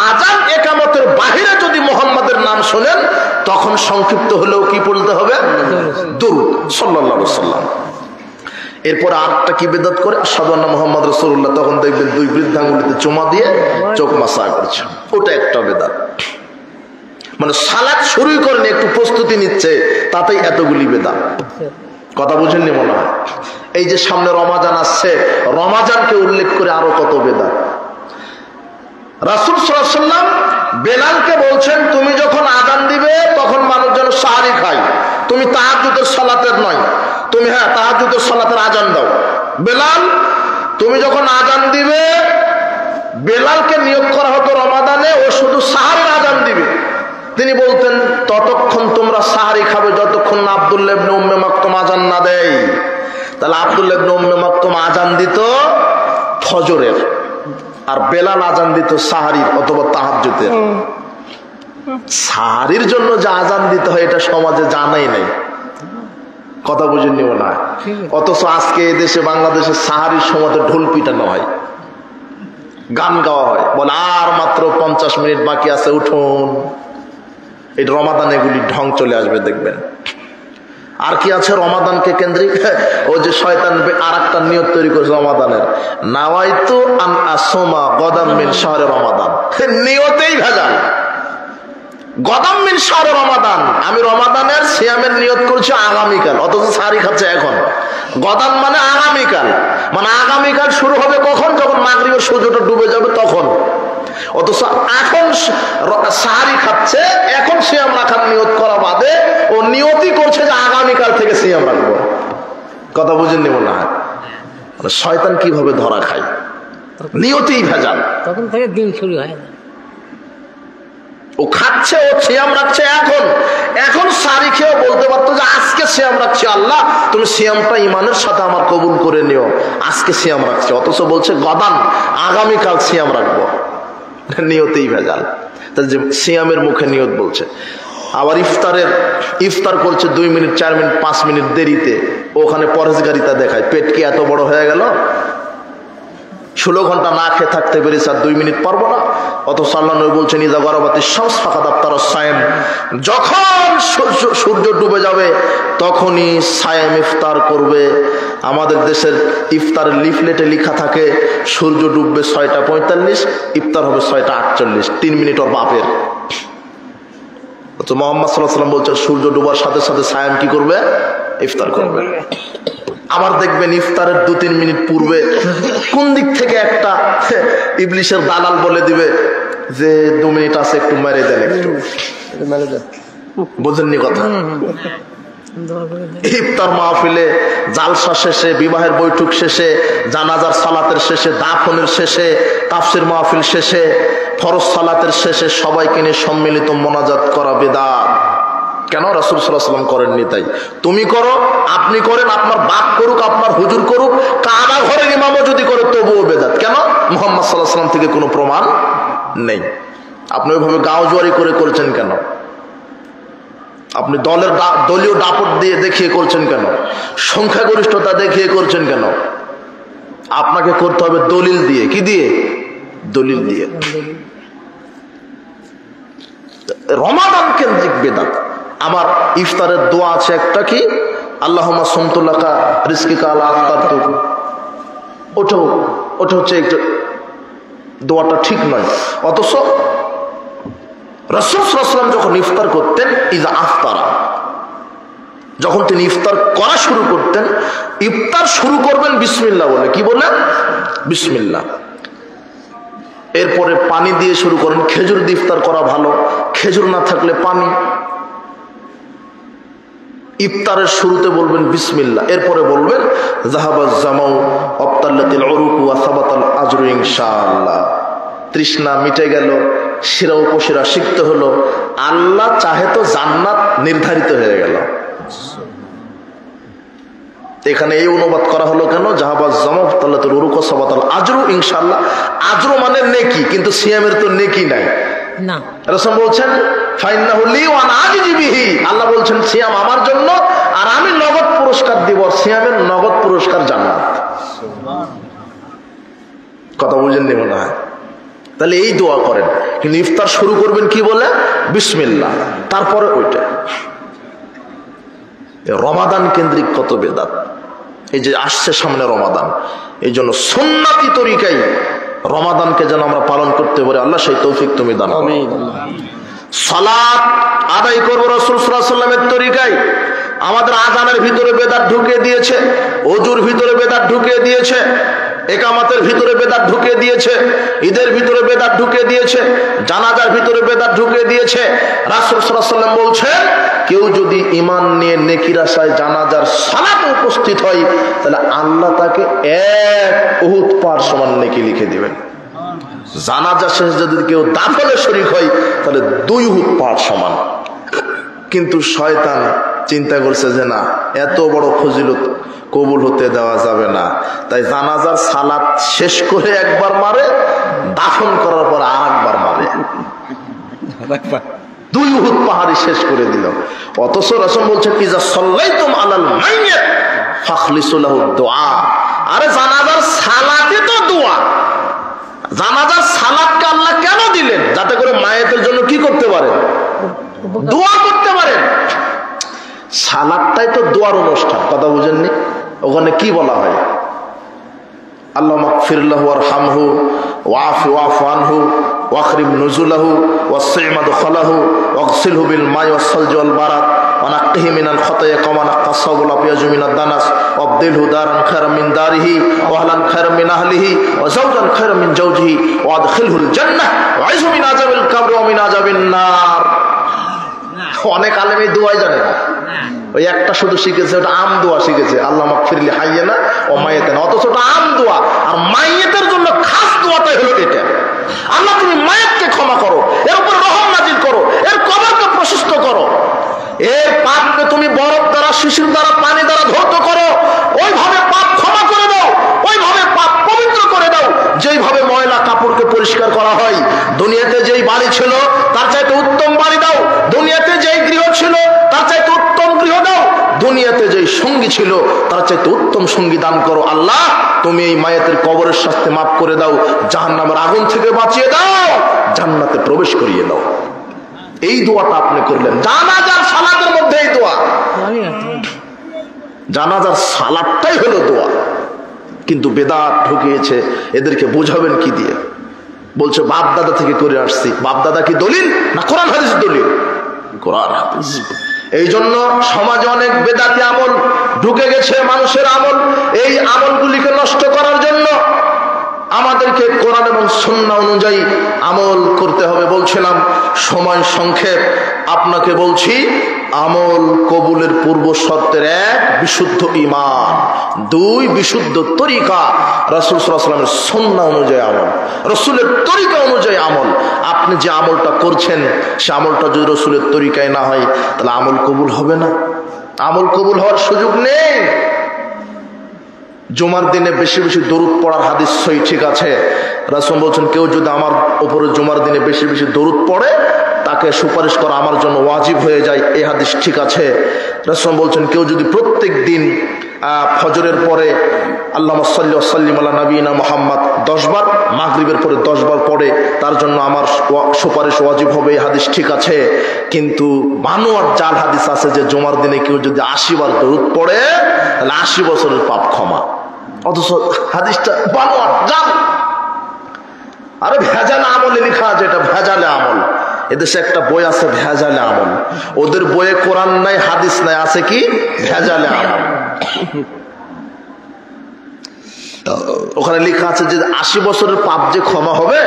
আযান ইকামতের বাহিরে যদি মুহাম্মাদের নাম শোনেন, তখন সংক্ষিপ্ত হলেও কি পড়তে হবে? দুরূদ সাল্লাল্লাহু আলাইহি ওয়াসাল্লাম। এরপর আরেকটা কি বেদাত করে আশহাদু আন্না মুহাম্মাদুর রাসূলুল্লাহ, তখন দেখবেন 2 বৃদ্ধাঙ্গুলিতে চুমা দিয়ে চোখ মাসা করছে, ওটা একটা বেদাত। মানে সালাত শুরুই করেনি, একটু প্রস্তুতি নিচ্ছে, তাতেই এতগুলি বেদাত। কথা বুঝেননি মনে হয়? এই যে সামনে রমাজান আসছে, রমাজানকে উল্লেখ করে আরো কত বেদাত। রাসূল সাল্লাল্লাহু আলাইহি ওয়াসাল্লাম বেলালকে বলছেন, তুমি যখন আযান দিবে তখন মানুষ যেন সাহারি খায়, তুমি তাহাজ্জুদের সালাতের নয়, তুমি তাহাজ্জুদের সালাতের আযান দাও। বেলাল, তুমি যখন আযান দিবে, বেলালকে নিয়োগ করা হতো রমাদানে, ও শুধু সাহারির আযান দিবে। তিনি বলতেন, ততক্ষণ তোমরা সাহারি খাবে যতক্ষণ না আব্দুল্লাহ ইবনে উম্মে মাকতুম আযান না দেয়। তাহলে আব্দুল্লাহ ইবনে উম্মে মাকতুম আযান দিত ফজরের, আর বেলাল আযান দিত সাহারির অথবা তাহাজ্জুদের। সাহারির জন্য যে আযান দিতে হয় এটা সমাজে জানাই নাই। কথা বুঝেননি মনে হয়? অথচ আজকে এদেশে বাংলাদেশে সাহারির সময় ঢোল পিটানো হয়, গান গাওয়া হয়, বলে আর মাত্র 50 মিনিট বাকি আছে, উঠুন। এই রমাদান এগুলি ঢং চলে আসবে দেখবেন। আর কি আছে রমাদানকে কেন্দ্রিক? ও যে শয়তান আর একটা নিয়ত তৈরি করেছে রমাদানের, নাওয়াইতু আন আসুমা গদাম মিন শাহরে রমাদান। নিয়তেই ভেজাল। গদাম মিন শাহরে রমাদান, আমি রমাদানের সিয়ামের নিয়ত করছি আগামীকাল, অথচ সারি খাচ্ছে এখন। গদান মানে আগামীকাল, মানে আগামীকাল শুরু হবে কখন? যখন মাগরিবের সূর্যটা ডুবে যাবে তখন। অথচ এখন সাহারি খাচ্ছে, এখন সিয়াম রাখার নিয়ত করা বাদে ও নিয়তই করছে যে আগামীকাল থেকে সিয়াম রাখবো। কথা বুঝেননি মনে হয়? মানে শয়তান কিভাবে ধরা খায়, নিয়তেই ভেজাল। তখন থেকে দিন শুরু হয় না। ও খাচ্ছে, ও সিয়াম রাখছে এখন সারি খেয়েও বলতে পারতো যে আজকে সিয়াম রাখছি, আল্লাহ তুমি সিয়ামটা ইমানের সাথে আমার কবুল করে নিও, আজকে সিয়াম রাখছি। অথচ বলছে গদান, আগামীকাল সিয়াম রাখবো। নিয়তেই ভেজাল। যে সিয়ামের মুখে নিয়ত বলছে, আবার ইফতার করছে 2 মিনিট 4 মিনিট 5 মিনিট দেরিতে, ওখানে পরহেজগারিতা দেখায়। পেট কি এত বড় হয়ে গেল? 16 ঘন্টা না খেয়ে থাকতে পেরেছে, আর 2 মিনিট পারবো না? অথচ আল্লাহ নবী বলছেন, ইজা গরাবাতি শামস ফাকাদ আফতারা সায়েম, যখন সূর্য ডুবে যাবে তখনই সায়েম ইফতার করবে। আমাদের দেশের ইফতারের লিফলেটে লেখা থাকে সূর্য ডুববে 6টা 45, ইফতার হবে 6টা 48, 3 মিনিট ওর বাপের। তো মুহাম্মদ সাল্লাল্লাহু আলাইহি ওয়াসাল্লাম বলছেন, সূর্য ডুবার সাথে সাথে সায়েম কি করবে? ইফতার করবে। আবার দেখবেন ইফতারের 2-3 মিনিট পূর্বে কোন দিক থেকে একটা ইবলিশের দালাল বলে দিবে যে 2 মিনিট আছে, একটু মেরে দেন, একটু বুঝেননি কথা? ইফতার মাহফিলে, জালসা শেষে, বিবাহের বৈঠক শেষে, জানাজার সালাতের শেষে, দাফনের শেষে, তাফসির মাহফিল শেষে, ফরজ সালাতের শেষে সবাইকে নিয়ে সম্মিলিত মোনাজাত করা বিদআত। কেন? রাসূল সাল্লাল্লাহু আলাইহি ওয়াসাল্লাম করেননি তাই। তুমি করো, আপনি করেন, আপনার বাপ করুক, আপনার হুজুর করুক, কাবা ঘরের ইমামও যদি করে তবুও বেদাত। কেন? মুহাম্মদ সাল্লাল্লাহু আলাইহি ওয়াসাল্লাম থেকে কোনো প্রমাণ নেই। আপনি ওইভাবে গাওজোয়ারি করে করেছেন কেন? আপনি দলীয় দাপট দিয়ে দেখিয়ে করছেন কেন? সংখ্যাগরিষ্ঠতা দেখিয়ে করছেন কেন? আপনাকে করতে হবে দলিল দিয়ে। কি দিয়ে? দলিল দিয়ে। রমাদান কেন্দ্রিক বেদাত। আমার ইফতারের দোয়া আছে একটা, কি? আল্লাহুম্মা সুমতুল্লাকা রিজকিকা আলা আফতারতু। ওটা হচ্ছে একটু দোয়াটা ঠিক নয়। অথচ রাসূল সাল্লাল্লাহু আলাইহি ওয়াসাল্লাম যখন ইফতার করতেন, ইজা আফতারা, যখন তিনি ইফতার করা শুরু করতেন, ইফতার শুরু করবেন বিসমিল্লাহ বলে। কি বলে? বিসমিল্লাহ। এরপরে পানি দিয়ে শুরু করেন। খেজুর দিয়ে ইফতার করা ভালো, খেজুর না থাকলে পানি। ইফতারের শুরুতে বলবেন বিসমিল্লাহ, এরপরে বলবেন যাহাবাজ জামাউ আবতাল্লাতিল উরুকু ওয়া সাবাতাল আজরু ইনশাআল্লাহ। তৃষ্ণা মিটে গেল, শিরা উপশিরা সিক্ত হলো, আল্লাহ চাহে তো জান্নাত নির্ধারিত হয়ে গেল। এখানে এই অনুবাদ করা হলো কেন? জাহাবাজ জামাউ আবতাল্লাতিল উরুকু ওয়া সাবাতাল আজরু ইনশাআল্লাহ। আজরু মানে নেকি, কিন্তু সিয়ামের তো নেকি নাই না। রাসূল বলছেন ফাইন্নাহু লি ওয়া আনা আজজি বিহি, আল্লাহ বলছেন সিয়াম আমার জন্য আর আমি নগদ পুরস্কার দিব। সিয়ামের নগদ পুরস্কার জান্নাত। কথা বুঝেননি মনে হয়? তাহলে এই দোয়া করেন, কিন্তু ইফতার শুরু করবেন কি বলে? বিসমিল্লাহ। তারপরে ওইটা। রমাদান কেন্দ্রিক কত বেদাত। এই যে আসছে সামনে রমাদান, এই জন্য সুন্নাতি তরিকায় রমাদানকে যেন আমরা পালন করতে পারি, আল্লাহ সেই তৌফিক তুমি দান করো। সালাত আদায় করবো রাসূল সাল্লাল্লাহু আলাইহি ওয়াসাল্লামের তরিকায়। আমাদের আযানের ভিতরে বেদাত ঢুকিয়ে দিয়েছে, ওযুর ভিতরে বেদাত ঢুকিয়ে দিয়েছে, একামতের ভিতরে বেদাত ঢুকিয়ে দিয়েছে, ঈদের ভিতরে বেদাত ঢুকিয়ে দিয়েছে, জানাজার ভিতরে বেদাত ঢুকিয়ে দিয়েছে। রাসূল সাল্লাল্লাহু আলাইহি ওয়াসাল্লাম বলছেন, কেউ যদি ঈমান নিয়ে নেকির আশায় জানাজার সালাতে উপস্থিত হয়, তাহলে আল্লাহ তাকে এক উহুদ পাহাড় সমান নেকি লিখে দিবেন। জানাজা শেষ যদি কেউ দাফনে শরীক হয়, তাহলে 2 উহুদ পাহাড় সমান। কিন্তু শয়তান চিন্তা করছে যে না, এত বড় ফজিলত কবুল হতে দেওয়া যাবে না, তাই জানাজার সালাত শেষ করে একবার মারে, দাফন করার পর আরেকবার মারে, 2 উহুদ পাহাড়ই শেষ করে দিল। অথচ রাসূল বলছেন, ইজা সাল্লাইতুম আলাল মাইয়িত ফাখলিসু লাহু দুআ। আরে জানাজার সালাতে তো দোয়া। জানাজার সালাতকে আল্লাহ কেন দিলেন? যাতে করে মায়েতের জন্য কি করতে পারেন? দোয়া করতে পারেন। সালাতটাই তো দোয়ার অনুষ্ঠান, কথা বুঝেননি? ওখানে কি বলা হয়? আল্লাহ মাগফির লাহু ওয়ারহামহু ওয়াফু আনহু ওয়াকরিম নুজুলাহু ওয়াসসি' মাদখালাহু ওয়াগসিলহু বিল মাই ওয়াসসালজি ওয়াল বারাদ ওয়ানাক্কিহি মিনাল খাতায়া কামা নাক্কাসাবুল আবিয়াজু মিনাদ দানাস ওয়াবদিলহু দারান খায়রাম মিন দারিহি ওয়া আহলান খায়রাম মিন আহলিহি ওয়া যাওজান খায়রাম মিন যাওজিহি ওয়া আদখিলহুল জান্নাহ ওয়া আইযু মিন আযাবিল কবর ওয়া মিন আযাবিন নার। অনেক আলেম এই দোয়াই জানে না, ওই একটা শুধু শিখেছে, ওটা আম দোয়া শিখেছে, আল্লাহ মাগফিরলি হাইয়্যানা ও মাইয়াতানা। অথচ ওটা আম দোয়া, আর মাইয়াতের জন্য খাস দোয়াটাই হলো এটা, আল্লাহ তুমি মায়েতকে ক্ষমা করো, এর উপর রহম নাজিল করো, এর কবরকে প্রশস্ত করো, এর পাপকে তুমি বরফ দ্বারা, শিশির দ্বারা, পানি দ্বারা ধৌত করো, ওইভাবে পাপ ক্ষমা করে দাও, ওইভাবে পাপ পবিত্র করে দাও, যেইভাবে ময়লা কাপড়কে পরিষ্কার করা হয়। দুনিয়াতে যেই বাড়ি ছিল তার চাইতে উত্তম বাড়ি দাও, দুনিয়াতে যেই গৃহ ছিল তার চাইতে উত্তম গৃহ দাও, দুনিয়াতে যেই সঙ্গী ছিল তার চাইতে উত্তম সঙ্গী দান করো। আল্লাহ তুমি এই মায়েতের কবরের শাস্তি মাফ করে দাও, জাহান্নামের আগুন থেকে বাঁচিয়ে দাও, জান্নাতে প্রবেশ করিয়ে দাও। এই দোয়াটা আপনি করলেন জানাজার সালাতের মধ্যে। এই দোয়া, জানাজার সালাতটাই হলো দোয়া। কিন্তু বেদাত ঢুকিয়েছে, এদেরকে বোঝাবেন কি দিয়ে? বলছে বাপ দাদা থেকে করে আসছি। বাপ দাদা কি দলিল না কোরআন হাদিস দলিল? কোরআন হাদিস। এই জন্য সমাজে অনেক বেদাতি আমল ঢুকে গেছে, মানুষের আমল। এই আমলগুলিকে নষ্ট করার জন্য আমাদেরকে কোরআন এবং সুন্নাহ অনুযায়ী আমল করতে হবে। বলছিলাম সময় সংক্ষেপ, আপনাকে বলছি আমল কবুলের পূর্ব শর্তের 1 বিশুদ্ধ ঈমান, 2 বিশুদ্ধ তরিকা, রাসূল সাল্লাল্লাহু আলাইহি ওয়াসাল্লামের সুন্নাহ অনুযায়ী আমল, রাসূলের তরিকা অনুযায়ী আমল। আপনি যে আমলটা করছেন সে আমলটা যদি রাসূলের তরিকায় না হয়, তাহলে আমল কবুল হবে না, আমল কবুল হওয়ার সুযোগ নেই। জুমার দিনে বেশি বেশি দরুদ পড়ার হাদিস সহি, ঠিক আছে। রাসূল বলছেন, কেউ যদি আমার উপরে জুমার দিনে বেশি বেশি দরুদ পড়ে, তাকে সুপারিশ করা আমার জন্য ওয়াজিব হয়ে যায়, এই হাদিস ঠিক আছে। রাসূল বলছেন, কেউ যদি প্রত্যেক দিন ফজরের পরে আল্লাহুম্মা সাল্লি ওয়া সাল্লিম আলা নবিয়িনা মুহাম্মদ 10 বার, মাগরিবের পরে 10 বার পড়ে, তার জন্য আমার সুপারিশ ওয়াজিব হবে, এই হাদিস ঠিক আছে। কিন্তু বানোয়ার জাল হাদিস আছে যে জুমার দিনে কেউ যদি 80 বার দরুদ পড়ে, তাহলে 80 বছরের পাপ ক্ষমা। অথচ হাদিসটা বানোয়ার জাল। আরে ভেজালে আমলে লেখা আছে, এটা ভেজালে আমল। এদেশে একটা বই আছে ভেজালে আমল, ওদের বইয়ে কোরআন নাই, হাদিস নাই, আছে কি? ভেজালে আমল। ওখানে লেখা আছে যে 80 বছরের পাপ যে ক্ষমা হবে,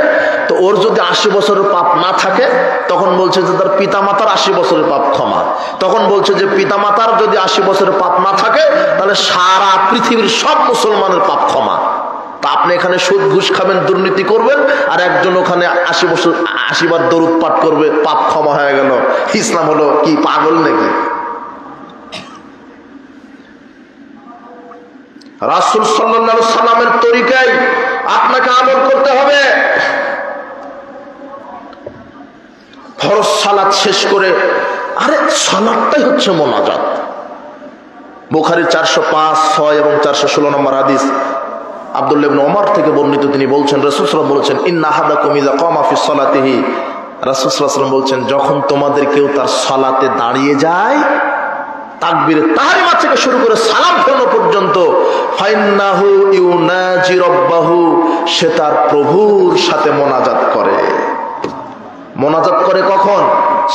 তো ওর যদি 80 বছরের পাপ না থাকে, তখন বলছে যে তার পিতামাতার 80 বছরের পাপ ক্ষমা। তখন বলছে যে পিতামাতার যদি 80 বছরের পাপ না থাকে, তাহলে সারা পৃথিবীর সব মুসলমানের পাপ ক্ষমা। তা আপনি এখানে সুদ ঘুষ খাবেন, দুর্নীতি করবেন, আর একজন ওখানে 80 বার দরুদ পাঠ করবে, পাপ ক্ষমা হয়ে গেল। ইসলাম হলো কি পাগল নাকি? রাসূল সাল্লাল্লাহু আলাইহি সাল্লামের তরিকায় আপনাকে আমল করতে হবে। ফরজ সালাত শেষ করে, আরে সালাতটাই হচ্ছে মোনাজাত। বুখারী 405, 6 এবং 416 নম্বর হাদিস আব্দুল্লাহ ইবনে ওমর থেকে বর্ণিত, তিনি বলছেন, রাসূল সাল্লাল্লাহু আলাইহি ওয়াসাল্লাম বলেছেন, ইন্না আহাদাকুম ইযা কামা ফি সালাতিহি, রাসূল সাল্লাল্লাহু আলাইহি ওয়াসাল্লাম বলছেন, যখন তোমাদের কেউ তার সালাতে দাঁড়িয়ে যায়, তাকবীরে তাহরিমা থেকে শুরু করে সালাম ফেরানো পর্যন্ত, ফাইন্নাহু ইউনাজি রাব্বাহু, সে তার প্রভুর সাথে মোনাজাত করে। মোনাজাত করে কখন?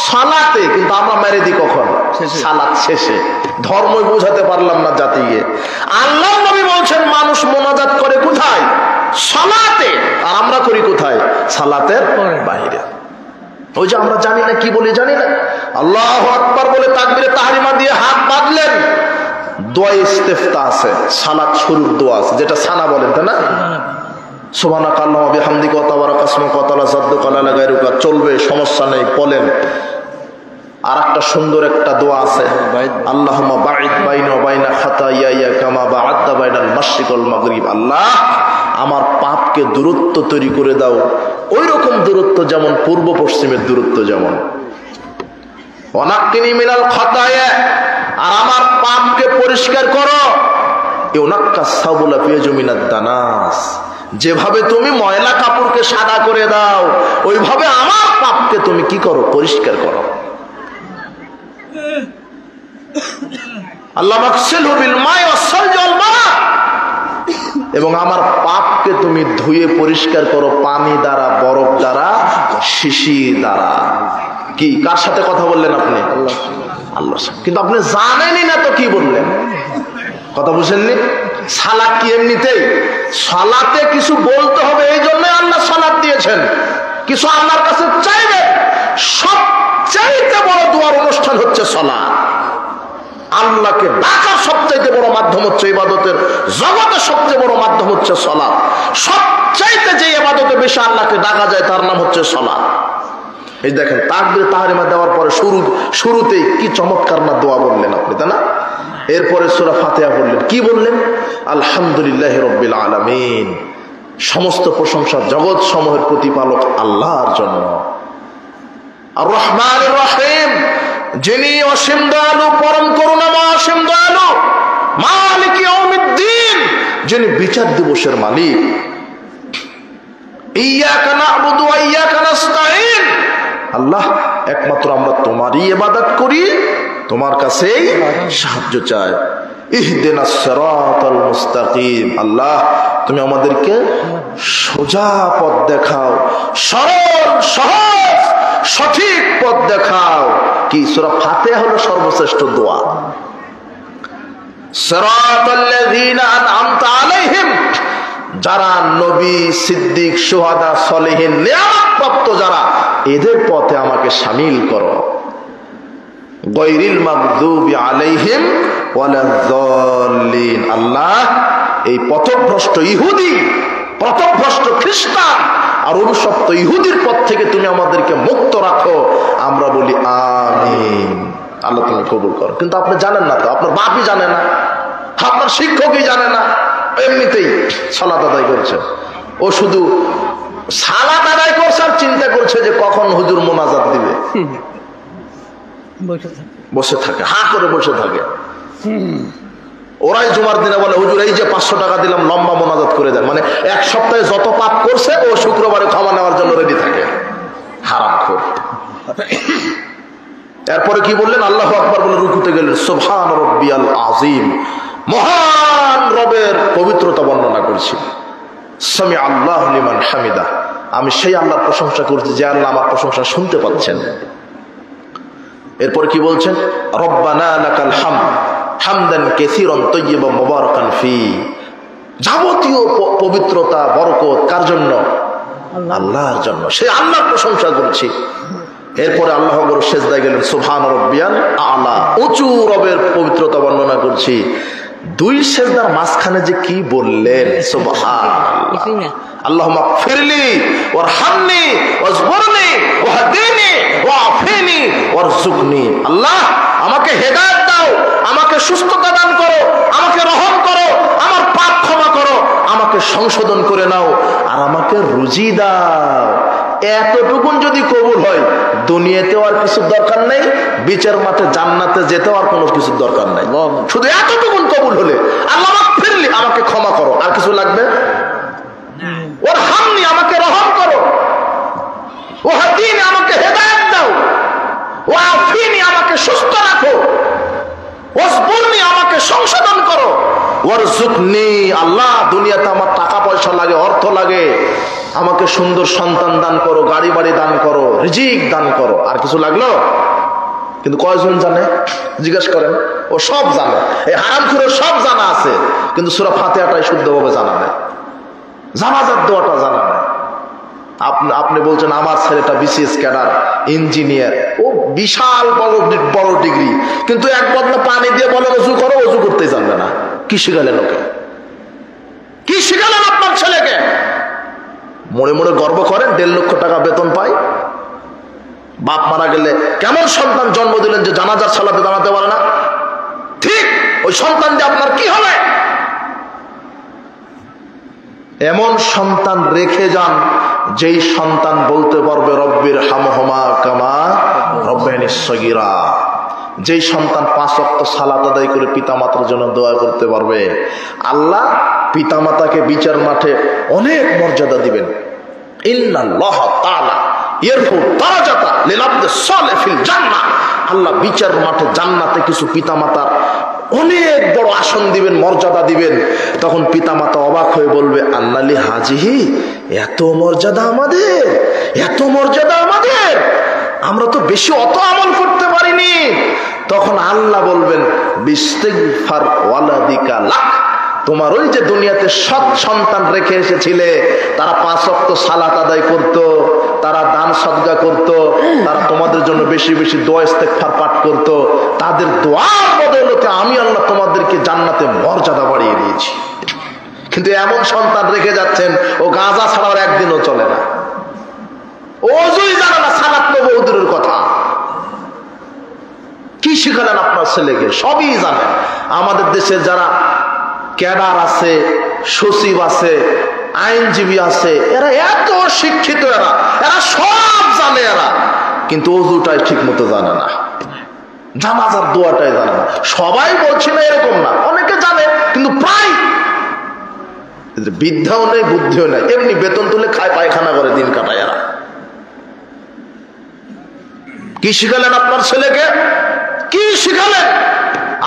সালাতে, কিন্তু আমরা মেরে দিই কখন? সালাত শেষে। ধর্মই বোঝাতে পারলাম না জাতিকে। আল্লাহ নবী বলছেন মানুষ মোনাজাত করে কোথায়? সালাতে। আর আমরা করি কোথায়? সালাতের বাইরে। ওই যে আমরা জানি না কি বলি, জানি না, আল্লাহু আকবার বলে তাকবীরে তাহরিমা দিয়ে হাত বাঁধলেন, দোয়া ইস্তেফতা আছে, সালাত শুরুর দোয়া আছে, যেটা সানা বলেন, তাই না? সুবহানাকাল্লাহু ওয়া বিহামদিহি ওয়া তাবারাকা ইসমুকা ওয়া তাআলা জাদ্দুকা লা ইলাহা গায়রুকা, চলবে, সমস্যা নেই, বলেন। আর একটা সুন্দর একটা দোয়া আছে, আল্লাহুম্মা বাঈদ বাইনা ওয়া বাইনা খাতায়ায়া কামা বা'আদতা বাইনাল মাশরিক ওয়াল মাগরিব। আল্লাহ, আমার পাপকে দূরত্ব তৈরি করে দাও, ওই রকম দূরত্ব যেমন পূর্ব পশ্চিমের দূরত্ব যেমন। ওয়ানাক্কিনি মিনাল খাতায়া, আর আমার পাপকে পরিষ্কার করো। ইউনাক্কাস সাবুলা ফিয়াজু মিনাদ দানাস, যেভাবে তুমি ময়লা কাপড়কে সাদা করে দাও, ওইভাবে আমার পাপকে তুমি কি করো? পরিষ্কার করো। আল্লাহ মাগসিলহু বিল মাই ওয়াস সালজি ওয়াল মা, এবং আমার পাপকে তুমি ধুয়ে পরিষ্কার করো পানি দ্বারা, বরফ দ্বারা, শিশির দ্বারা। কি, কার সাথে কথা বললেন আপনি? আল্লাহর সাথে। কিন্তু আপনি জানেনই না তো কি বললেন, কথা বুঝেননি? সালাত কি এমনিতেই? সালাতে কিছু বলতে হবে, এই জন্য আল্লাহ সালাত দিয়েছেন। কিছু আল্লাহর কাছে চাইবে। সবচাইতে বড় দুয়ার অনুষ্ঠান হচ্ছে সালাত। আল্লাহকে ডাকার সবচাইতে বড় মাধ্যম হচ্ছে ইবাদতের জগতের সবচেয়ে বড় মাধ্যম হচ্ছে সালাত। সবচাইতে যে ইবাদতে বেশি আল্লাহকে ডাকা যায় তার নাম হচ্ছে সালাত। এই দেখেন, তাকবীর তাহরিমা দেওয়ার পরে শুরুতেই কি চমৎকার না দোয়া বললেন আপনি, তাই না? এরপরে সূরা ফাতিহা বললেন, কি বললেন? আলহামদুলিল্লাহি রাব্বিল আলামিন, সমস্ত প্রশংসা জগৎ সমূহের প্রতিপালক আল্লাহর জন্য। আর রহমানির রহিম, যিনি অসীম দয়ালু, পরম করুণাময়, অসীম দয়ালু। মালিক ইয়াউমিদ্দিন, যিনি বিচার দিবসের মালিক। ইয়্যাকা না'বুদু ওয়া ইয়্যাকা নাস্তাঈন, আল্লাহ, একমাত্র আমরা তোমারই ইবাদত করি, তোমার কাছেই সাহায্য চাই। ইহদিনাস সিরাতাল মুস্তাকিম, আল্লাহ তুমি আমাদেরকে সোজা পথ দেখাও, সরল সহজ সঠিক পথ দেখাও। কি, সূরা ফাতিহা হলো সর্বশ্রেষ্ঠ দোয়া। সিরাতাল্লাযীনা আন'আমতা আলাইহিম, যারা নবী, সিদ্দিক, শুহাদা, সলিহিন, নিয়ামত প্রাপ্ত যারা, এদের পথে আমাকে শামিল করো। গায়রিল মাগদুবি আলাইহিম ওয়ালাদ-দাল্লিন, আল্লাহ এই পথভ্রষ্ট ইহুদি, পথভ্রষ্ট খ্রিস্টান আর অনুসপ্ত ইহুদির পথ থেকে তুমি আমাদেরকে মুক্ত রাখো। আমরা বলি আমিন। আল্লাহ তুমি কবুল করো। কিন্তু আপনি জানেন না তো, আপনার বাপই জানে না, আপনার শিক্ষকই জানে না, এমনিতেই সালাত আদায় করছে। ও শুধু সালাত আদায় করছে আর চিন্তা করছে যে কখন হুজুর মোনাজাত দিবে। বসে থাকে, হা করে বসে থাকে। ওরাই জুমার দিনে বলে, হুজুর এই যে 500 টাকা দিলাম, লম্বা মোনাজাত করে দেন। মানে এক সপ্তাহে যত পাপ করছে ও শুক্রবারে ক্ষমা নেওয়ার জন্য রেডি থাকে। হারামখোর। এরপরে কি বললেন? আল্লাহু আকবার বলে রুকুতে গেলেন। সুবহান রাব্বিয়াল আযীম, মহান রবের পবিত্রতা বর্ণনা করছি। সামি আল্লাহু লিমান হামিদা, আমি সেই আল্লাহর প্রশংসা করছি যে আল্লাহ আমার প্রশংসা শুনতে পাচ্ছেন। এরপর কি বলছেন? রব্বানা লাকাল হামদ হামদান কাসীরান তাইয়্যিবান মুবারাকান ফি, যাবতীয় পবিত্রতা বরকত কার জন্য? আল্লাহর জন্য। সেই আল্লাহর প্রশংসা করছি। এরপরে আল্লাহ আকবার সেজদায় গেলেন। সুবহান রাব্বিয়াল আলা, উঁচু রবের পবিত্রতা বর্ণনা করছি। দুই সেজদার মাঝখানে যে কি বললেন, সুবহানাল্লাহ। আল্লাহুম্মা গফিরলি ওয়ারহামনি ওয়াজবুরনি ওয়াহদিনি ওয়াআফিনি ওয়ারযুকনি, আল্লাহ আমাকে হেদায়েত দাও, আমাকে সুস্থতা দান করো, আমাকে রহম করো, আমার পাপ ক্ষমা করো, আমাকে সংশোধন করে নাও, আর আমাকে রুজি দাও। এতটুকুন যদি কবুল হয়, দুনিয়াতেও আর কিছু দরকার নেই, বিচার মাঠে জান্নাতে যেতেও আর কোনো কিছু দরকার নাই। শুধু এতটুকুন কবুল হলে, আল্লাহ ফিরলি, আমাকে ক্ষমা করো, আর কিছু লাগবে? ওর হামনি, আমাকে রহম করো, ও হাদিনি, আমাকে হেদায়েত দাও, ও আফিনি, আমাকে সুস্থ রাখো, ওয়াসবুরনি, আমাকে সংশোধন করো, ওয়ারযুকনি, আল্লাহ দুনিয়াতে আমার টাকা পয়সা লাগে, অর্থ লাগে, আমাকে সুন্দর সন্তান দান করো, গাড়ি বাড়ি দান করো, রিজিক দান করো। আর কিছু লাগলো? কিন্তু কয়জন জানে? জিজ্ঞাসা করেন। ও সব জানে, এই হারামখোরের সব জানা আছে, কিন্তু সূরা ফাতিহাটাই শুদ্ধভাবে জানা নেই, জানাজার দোয়াটা জানা নেই। আপনি বলছেন আমার ছেলেটা বিসিএস ক্যাডার, ইঞ্জিনিয়ার, ও বিশাল বড় ডিগ্রি, কিন্তু এক বদলা পানি দিয়ে বলে ওযু করো, ওযু করতে জানবে না। কি শিখালেন ওকে? কি শিখালেন আপনার ছেলেকে? মনে মনে গর্ব করেন 1.5 লক্ষ টাকা বেতন পায়। বাপ মারা গেলে কেমন সন্তান জন্ম দিলেন যে জানাজার সালাতে দাঁড়াতে পারে না? ঠিক ওই সন্তান দিয়ে আপনার কি হবে? এমন সন্তান রেখে যান যেই সন্তান বলতে পারবে রব্বির হামহুমা কামা রব্বায়ানি সগীরা। যেই সন্তান 5 ওয়াক্ত সালাত আদায় করে পিতামাতার জন্য দোয়া করতে পারবে, আল্লাহ পিতামাতাকে বিচার মাঠে অনেক মর্যাদা দিবেন। ইন্নাল্লাহ তাআলা ইয়ারফু দারাজাতা লিল আবদি সালিহ ফিল জান্নাহ। আল্লাহ বিচার মাঠে জান্নাতে কিছু পিতামাতার অনেক বড় আসন দিবেন, মর্যাদা দিবেন। তখন পিতামাতা অবাক হয়ে বলবে, আন্নালি হাজিহি, এত মর্যাদা আমাদের, এত মর্যাদা আমাদের, আমরা তো বেশি অত আমল করতে পারিনি। তখন আল্লাহ বলবেন, বিস্তিগফার ওয়ালাদিকা লাক, তোমার ওই যে দুনিয়াতে সৎ সন্তান রেখে এসেছিলে, তারা 5 ওয়াক্ত সালাত আদায় করত, তারা দান সদকা করত, তারা তোমাদের জন্য বেশি বেশি দোয়া ইস্তেগফার পাঠ করত, তাদের দোয়ার বদৌলতে আমি আল্লাহ তোমাদেরকে জান্নাতে মর্যাদা বাড়িয়ে দিয়েছি। কিন্তু এমন সন্তান রেখে যাচ্ছেন, ও গাঁজা ছাড়া আর একদিনও চলে না, ওযুই জানে না, সালাত তো বহু দূরের কথা। কি শিখালেন আপনার ছেলেকে? সবই জানেন। আমাদের দেশের যারা ক্যাডার আছে, সচিব আছে, আইনজীবী আছে, এরা এত শিক্ষিত, এরা সব জানে এরা, কিন্তু ওযুটাই ঠিক মতো জানে না, জানাজার দোয়াটাই জানে না। সবাই বলছি না এরকম না, অনেকে জানে, কিন্তু প্রায় বিদ্যাও নেই, বুদ্ধিও নেই, এমনি বেতন তুলে খায়, পায়খানা করে দিন কাটায় এরা। কি শিখালেন আপনার ছেলেকে? কি শিখালেন?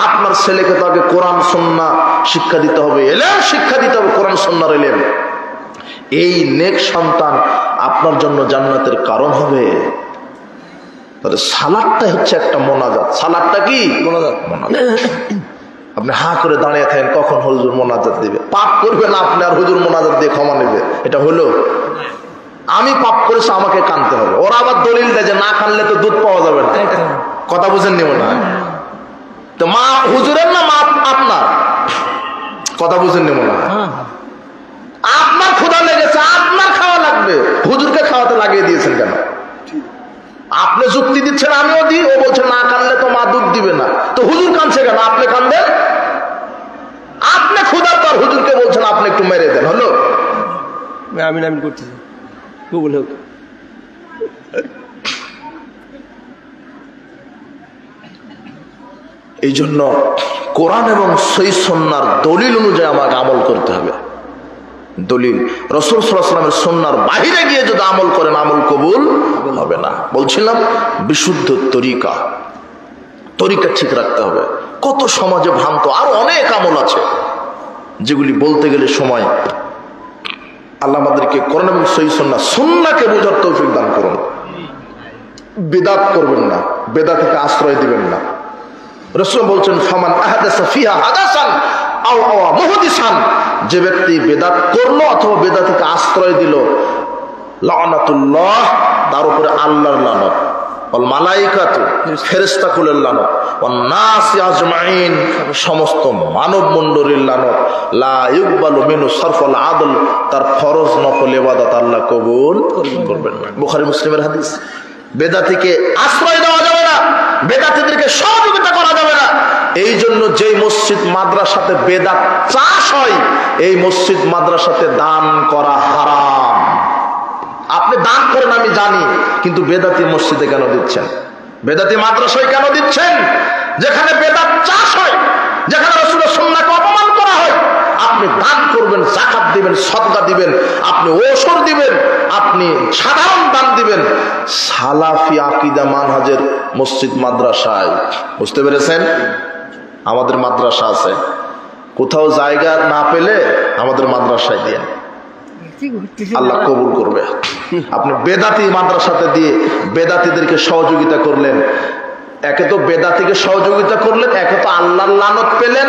আপনার ছেলেকে তাকে কোরআন সুন্নাহ শিক্ষা দিতে হবে, এলেম শিক্ষা দিতে হবে, কোরআন সুন্নাহর এলেম। এই নেক সন্তান আপনার জন্য জান্নাতের কারণ হবে। তাহলে সালাদটা হচ্ছে একটা মোনাজাত। সালাদটা কি? মোনাজাত। আপনি হা করে দাঁড়িয়ে থাকেন, কখন হুজুর মোনাজাত দিবে? পাপ করবেন আপনি, আর হুজুর মোনাজাত দিয়ে ক্ষমা নেবে, এটা হলো? আমি পাপ করেছি, আমাকে কানতে হবে। ওরা আবার দলিল দেয় যে না কানলে তো দুধ পাওয়া যাবে না। কথা বুঝেননি মনে হয়? তো মা হুজুরের না মা আপনার? কথা বুঝেননি মনে হয়? আপনার ক্ষুধা লেগেছে, আপনার খাওয়া লাগবে, হুজুরকে খাওয়াতে লাগিয়ে দিয়েছেন কেন? আপনি যুক্তি দিচ্ছেন, আমিও দিই, ও বলছে না কানলে তো মা দুধ দিবে না, তো হুজুর কানছে কেন? আপনি কানদেন। আপনি ক্ষুধার পর হুজুরকে বলছেন আপনি একটু মেরে দেন, হলো? আমিন আমিন করতেছি, কবুল হোক। এই জন্য কোরআন এবং সহিহ সুন্নাহর দলিল অনুযায়ী আমাকে আমল করতে হবে। দলিল রাসূল সাল্লাল্লাহু আলাইহি ওয়াসাল্লামের সুন্নাহর বাইরে গিয়ে যদি আমল করেন, আমল কবুল হবে না। বলছিলাম বিশুদ্ধ তরিকা ঠিক রাখতে হবে। কত সমাজে ভ্রান্ত আরো অনেক আমল আছে যেগুলি বলতে গেলে সময়। আল্লাহ আমাদেরকে কোরআন এবং সহিহ সুন্নাহকে বোঝার তৌফিক দান করুন। বিদআত করবেন না, বেদাতকে আশ্রয় দিবেন না। রাসূল বলছেন, ফামান আহদাসা ফিহা হাদাসান আও আওয়া মুহদিসান, যে ব্যক্তি বেদাত করলো অথবা বেদাতকে আশ্রয় দিল, লানাতুল্লাহ, তার উপরে আল্লাহর লানত, ওয়াল মালাইকাতু, ফেরেশতাকুলের লানত, ওয়ান নাস আজমাইন, সমস্ত মানব মণ্ডলীর লানত, লা ইউকবালু মিনহু সারফুল আদল, তার ফরজ নফল ইবাদত আল্লাহ কবুল করবেন না। বুখারী মুসলিমের হাদিস। বেদাতিকে আশ্রয় দেওয়া যাবে না, বেদাতিদেরকে সহযোগিতা করা যাবে না। এই জন্য যেই মসজিদ মাদ্রাসাতে বেদাত চাষ হয়, এই মসজিদ মাদ্রাসাতে দান করা হারাম। আপনি দান করেন আমি জানি, কিন্তু বেদাতি মসজিদে কেন দিচ্ছেন? বেদাতি মাদ্রাসায় কেন দিচ্ছেন? যেখানে বেদাত চাষ হয়, যেখানে রাসূলের সুন্নাহকে অপমান করা হয়। আপনি দান করবেন, যাকাত দিবেন, সদকা দিবেন, আপনি ওসর দিবেন, আপনি সাধারণ দান দিবেন সালাফি আকীদা মানহাজের মসজিদ মাদ্রাসায়। বুঝতে পেরেছেন? আমাদের মাদ্রাসা আছে, কোথাও জায়গা না পেলে আমাদের মাদ্রাসায় দিয়ে আল্লাহ কবুল করবে। আপনি বেদাতি মাদ্রাসাতে দিয়ে বেদাতিদেরকে সহযোগিতা করলেন, একে তো বেদাতিকে সহযোগিতা করলেন, একে তো আল্লাহর লানত পেলেন,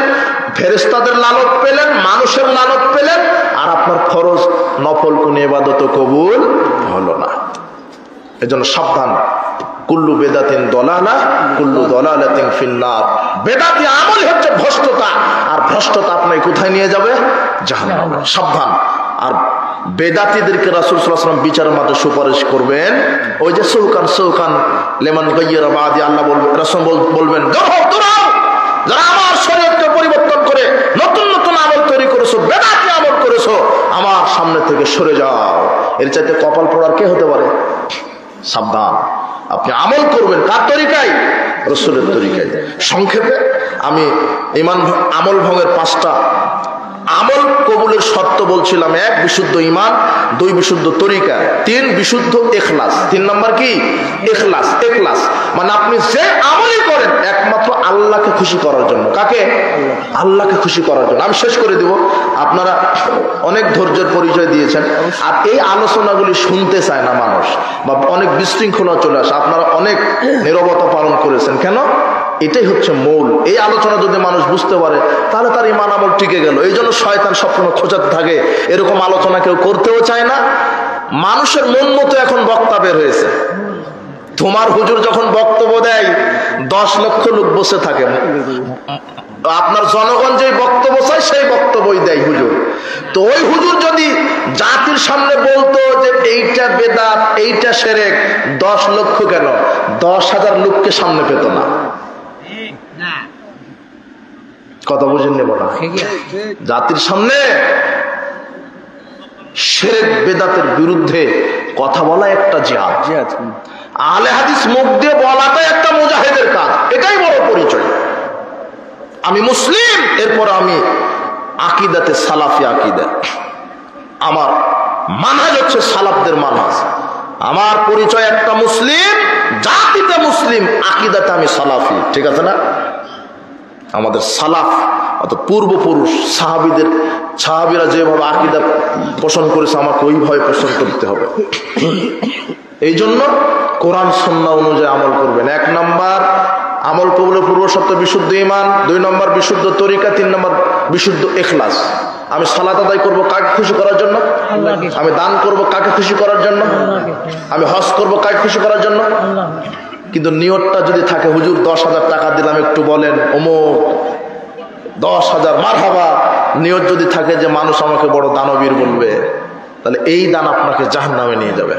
ফেরেশতাদের লানত পেলেন, মানুষের লানত পেলেন, আর আপনার ফরজ নফল কোন ইবাদত কবুল হলো না। এজন্য সাবধান, কুল্লু বেদাতিন দলালা কুল্লু দলালাতিন ফিন্নার। বেদাতি আমল হচ্ছে ভ্রষ্টতা, আর ভ্রষ্টতা আপনাকে কোথায় নিয়ে যাবে? জাহান্নামে। সাবধান। আর বেদাতিদেরকে রাসূল সাল্লাল্লাহু আলাইহি ওয়াসাল্লাম বিচারের মাঠে সুপারিশ করবেন। ওই যে সৌকান লেমান গায়্যারা বাদি, আল্লাহ বলবেন, রাসূল বলবেন, দৌড়াও যারা আমার শরীয়তকে পরিবর্তন করে নতুন নতুন আমল তৈরি করেছো, বেদাতি আমল করেছো, আমার সামনে থেকে সরে যাও। এর চাইতে কপাল পোড়ার কে হতে পারে? সাবধান। আপনি আমল করবেন কার তরিকায়? রাসূলের তরিকায়। সংক্ষেপে আমি আমল ভঙ্গের 5টা আমল কবুলের শর্ত বলছিলাম। 1 বিশুদ্ধ ঈমান, 2 বিশুদ্ধ তরিকা, 3 বিশুদ্ধ ইখলাস। 3 নাম্বার কি? ইখলাস। ইখলাস মানে আপনি যে আমলই করেন একমাত্র আল্লাহকে খুশি করার জন্য। কাকে? আল্লাহকে খুশি করার জন্য। আমি শেষ করে দিব। আপনারা অনেক ধৈর্যের পরিচয় দিয়েছেন, আর এই আলোচনাগুলি শুনতে চায় না মানুষ, বা অনেক বিশৃঙ্খলা চলে আসে। আপনারা অনেক নীরবতা পালন করেছেন। কেন? এটাই হচ্ছে মূল। এই আলোচনা যদি মানুষ বুঝতে পারে তাহলে তার ঈমান আমল টিকে গেল। এই জন্য শয়তান সবসময় খোঁচাতে থাকে, এরকম আলোচনা কেউ করতেও চায় না। মানুষের মন মতো এখন বক্তা বের হয়েছে। তোমার হুজুর যখন বক্তব্য দেয় 10 লক্ষ লোক বসে থাকে, আপনার জনগণ যে বক্তব্য চায় সেই বক্তব্যই দেয় হুজুর। তো ওই হুজুর যদি জাতির সামনে বলতো যে এইটা বেদাত, এইটা শিরক, 10 লক্ষ কেন 10,000 লোককে সামনে পেত না। কথা বুঝেন নেব না? জাতির সামনে শিরক বেদাতের বিরুদ্ধে কথা বলা একটা জিহাদ। আহলে হাদিস মুখ দিয়ে বলাটাই একটা মুজাহিদের কাজ। এটাই বড় পরিচয়। আমি মুসলিম, এরপর আমি আকীদাতে সালাফি আকীদা, আমার মানহাজ হচ্ছে সালাফদের মানহাজ। আমার পরিচয় একটা মুসলিম, জাতিতে মুসলিম, আকীদাতে আমি সালাফি। ঠিক আছে না? আমাদের সালাফ অর্থাৎ পূর্বপুরুষ সাহাবীরা যেভাবে আকীদা পোষণ করেছে আমাকে ওইভাবে পোষণ করতে হবে। এই জন্য কোরআন সুন্নাহ অনুযায়ী আমল করবেন। 1 নাম্বার আমল কবুলের পূর্ব শর্ত বিশুদ্ধ ঈমান, 2 নম্বর বিশুদ্ধ তরিকা, 3 নম্বর বিশুদ্ধ ইখলাস। আমি সালাত আদায় করব কাকে খুশি করার জন্য? আমি দান করব কাকে খুশি করার জন্য? আমি হজ করব কাকে খুশি করার জন্য? কিন্তু নিয়তটা যদি থাকে হুজুর 10,000 টাকা দিলাম একটু বলেন অমুক 10,000 মারহাবা, নিয়ত যদি থাকে যে মানুষ আমাকে বড় দানবীর বলবে, তাহলে এই দান আপনাকে জাহান্নামে নিয়ে যাবে।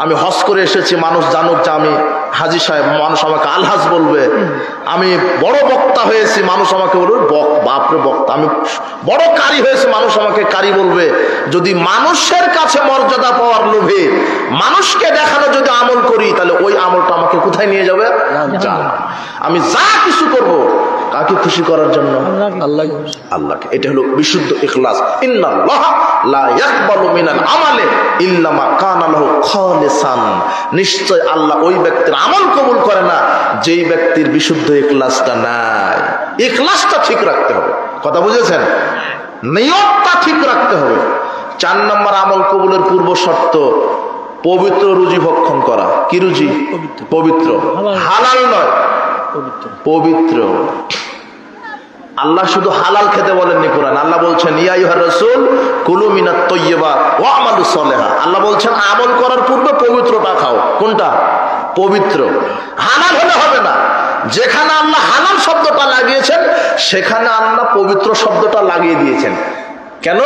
আমি হজ করে এসেছি, মানুষ জানুক যে আমি হাজী সাহেব, মানুষ আমাকে আলহাজ বলবে। আমি বড় বক্তা হয়েছি, মানুষ আমাকে বলবে বাপরে বক্তা। আমি বড় কারি হয়েছে, মানুষ আমাকে কারি বলবে। যদি মানুষের কাছে মর্যাদা পাওয়ার লোভে মানুষকে দেখানো যদি আমল করি, তাহলে ওই আমলটা আমাকে কোথায় নিয়ে যাবে? আমি যা কিছু করব কাকে খুশি করার জন্য? আল্লাহকে। এটা হলো বিশুদ্ধ ইখলাস। ইন্নাল্লাহা লা ইয়াকবালু মিনাল আমালি ইল্লা মা কানা লাহু খালিসান। নিশ্চয় আল্লাহ ওই ব্যক্তির আমল কবুল করে না যেই ব্যক্তির বিশুদ্ধ ইখলাসটা নাই। ইখলাসটা ঠিক রাখতে হবে। কথা বুঝেছেন? নিয়তটা ঠিক রাখতে হবে। 4 নম্বর আমল কবুলের পূর্ব শর্ত পবিত্র রুজি ভক্ষণ করা। কি রুজি? পবিত্র, হালাল নয়, পবিত্র। আল্লাহ শুধু হালাল খেতে বলেননি কোরআন। আল্লাহ বলছেন ইয়া আইয়ুহার রাসূল কুলু মিনাত তাইয়্যিবাত ওয়া আমালু সলিহা। আল্লাহ বলছেন আমল করার পূর্বে পবিত্রটা খাও। কোনটা? পবিত্র। হালাল হলে হবে না। যেখানে আল্লাহ হালাল শব্দটা লাগিয়েছেন সেখানে আল্লাহ পবিত্র শব্দটা লাগিয়ে দিয়েছেন। কেন?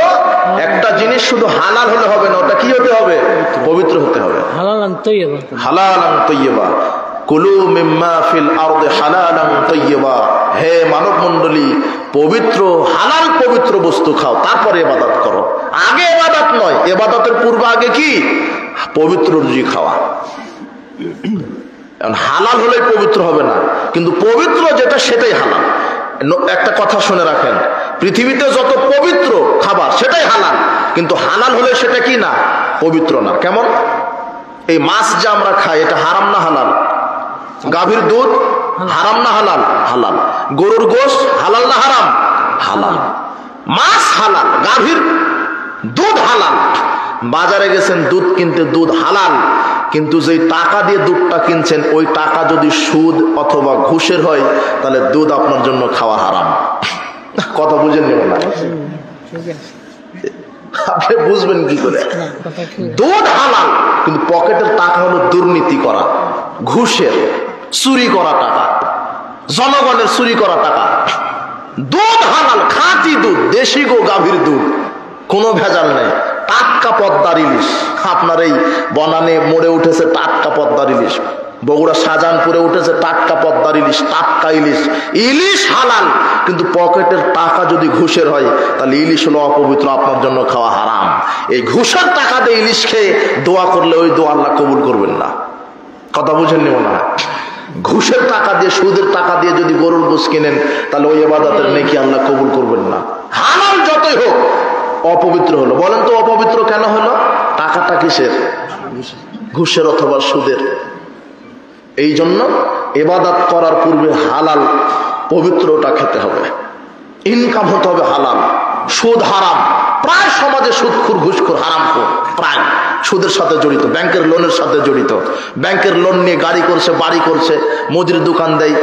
একটা জিনিস শুধু হালাল হলে হবে না, ওটা কি হতে হবে? পবিত্র হতে হবে। হালালান তাইয়্যিবা, হালালান তাইয়্যিবা। কুলু মিম্মা ফিল আরদি হালালান তাইয়্যিবা। হে মানব মণ্ডলী, পবিত্র হালাল পবিত্র বস্তু খাও, তারপরে ইবাদত করো। আগে ইবাদত নয়, ইবাদতের পূর্বে আগে কি? পবিত্র রুজি খাওয়া। হালাল হলেই পবিত্র হবে না, কিন্তু পবিত্র যেটা সেটাই হালাল। একটা কথা শুনে রাখেন, পৃথিবীতে যত পবিত্র খাবার সেটাই হালাল, কিন্তু হালাল হলে সেটা কি না? পবিত্র না। কেমন? এই মাছ যে আমরা খাই এটা হারাম না হালাল? গাভীর দুধ হারাম না হালাল? হালাল। গরুর গোশত হালাল না হারাম? হালাল, মাছ হালাল, গাভীর দুধ হালাল। বাজারে গেছেন দুধ কিনতে, দুধ হালাল, কিন্তু যেই টাকা দিয়ে দুধটা কিনছেন ওই টাকা যদি সুদ অথবা ঘুষের হয় তাহলে দুধ আপনার জন্য খাওয়া হারাম। কথা বুঝেন নেব না, আপনি বুঝবেন কি করে? দুধ হালাল কিন্তু পকেটের টাকা হলো দুর্নীতি করা, ঘুষের, চুরি করা টাকা, জনগণের চুরি করা টাকা। দুধ হালাল, খাঁটি দুধ, দেশি গো গাভীর দুধ, কোনো ভেজাল নেই, টাটকা পদ্মার ইলিশ। আপনার এই বনানে মোড়ে উঠেছে টাটকা পদ্মার ইলিশ, বগুড়া শাহজাহানপুরে উঠেছে টাটকা পদ্মার ইলিশ, টাটকা ইলিশ। ইলিশ হালাল কিন্তু পকেটের টাকা যদি ঘুষের হয় তাহলে ইলিশ হলো অপবিত্র, আপনার জন্য খাওয়া হারাম। এই ঘুষের টাকা দিয়ে ইলিশ খেয়ে দোয়া করলে ওই দোয়া আল্লাহ কবুল করবেন না। কথা বুঝেননি মনে হয়? ঘুষের টাকা দিয়ে, সুদের টাকা দিয়ে যদি গরুর গোশ কিনেন তাহলে ওই ইবাদতের নেকি আল্লাহ কবুল করবেন না। হালাল যতই হোক অপবিত্র হলো। বলেন তো অপবিত্র কেন হলো? টাকাটা কিসের? ঘুষের অথবা সুদের। এই জন্য ইবাদত করার পূর্বে হালাল পবিত্রটা খেতে হবে, ইনকাম হতে হবে হালাল। সুদ হারাম, প্রায় সমাজে সুদখোর, ঘুষখোর, হারামখোর প্রায় সুদের সাথে জড়িত, ব্যাংকের লোনের সাথে জড়িত। ব্যাংকের লোন নিয়ে গাড়ি করছে, বাড়ি করছে, মুদির দোকান দেয়,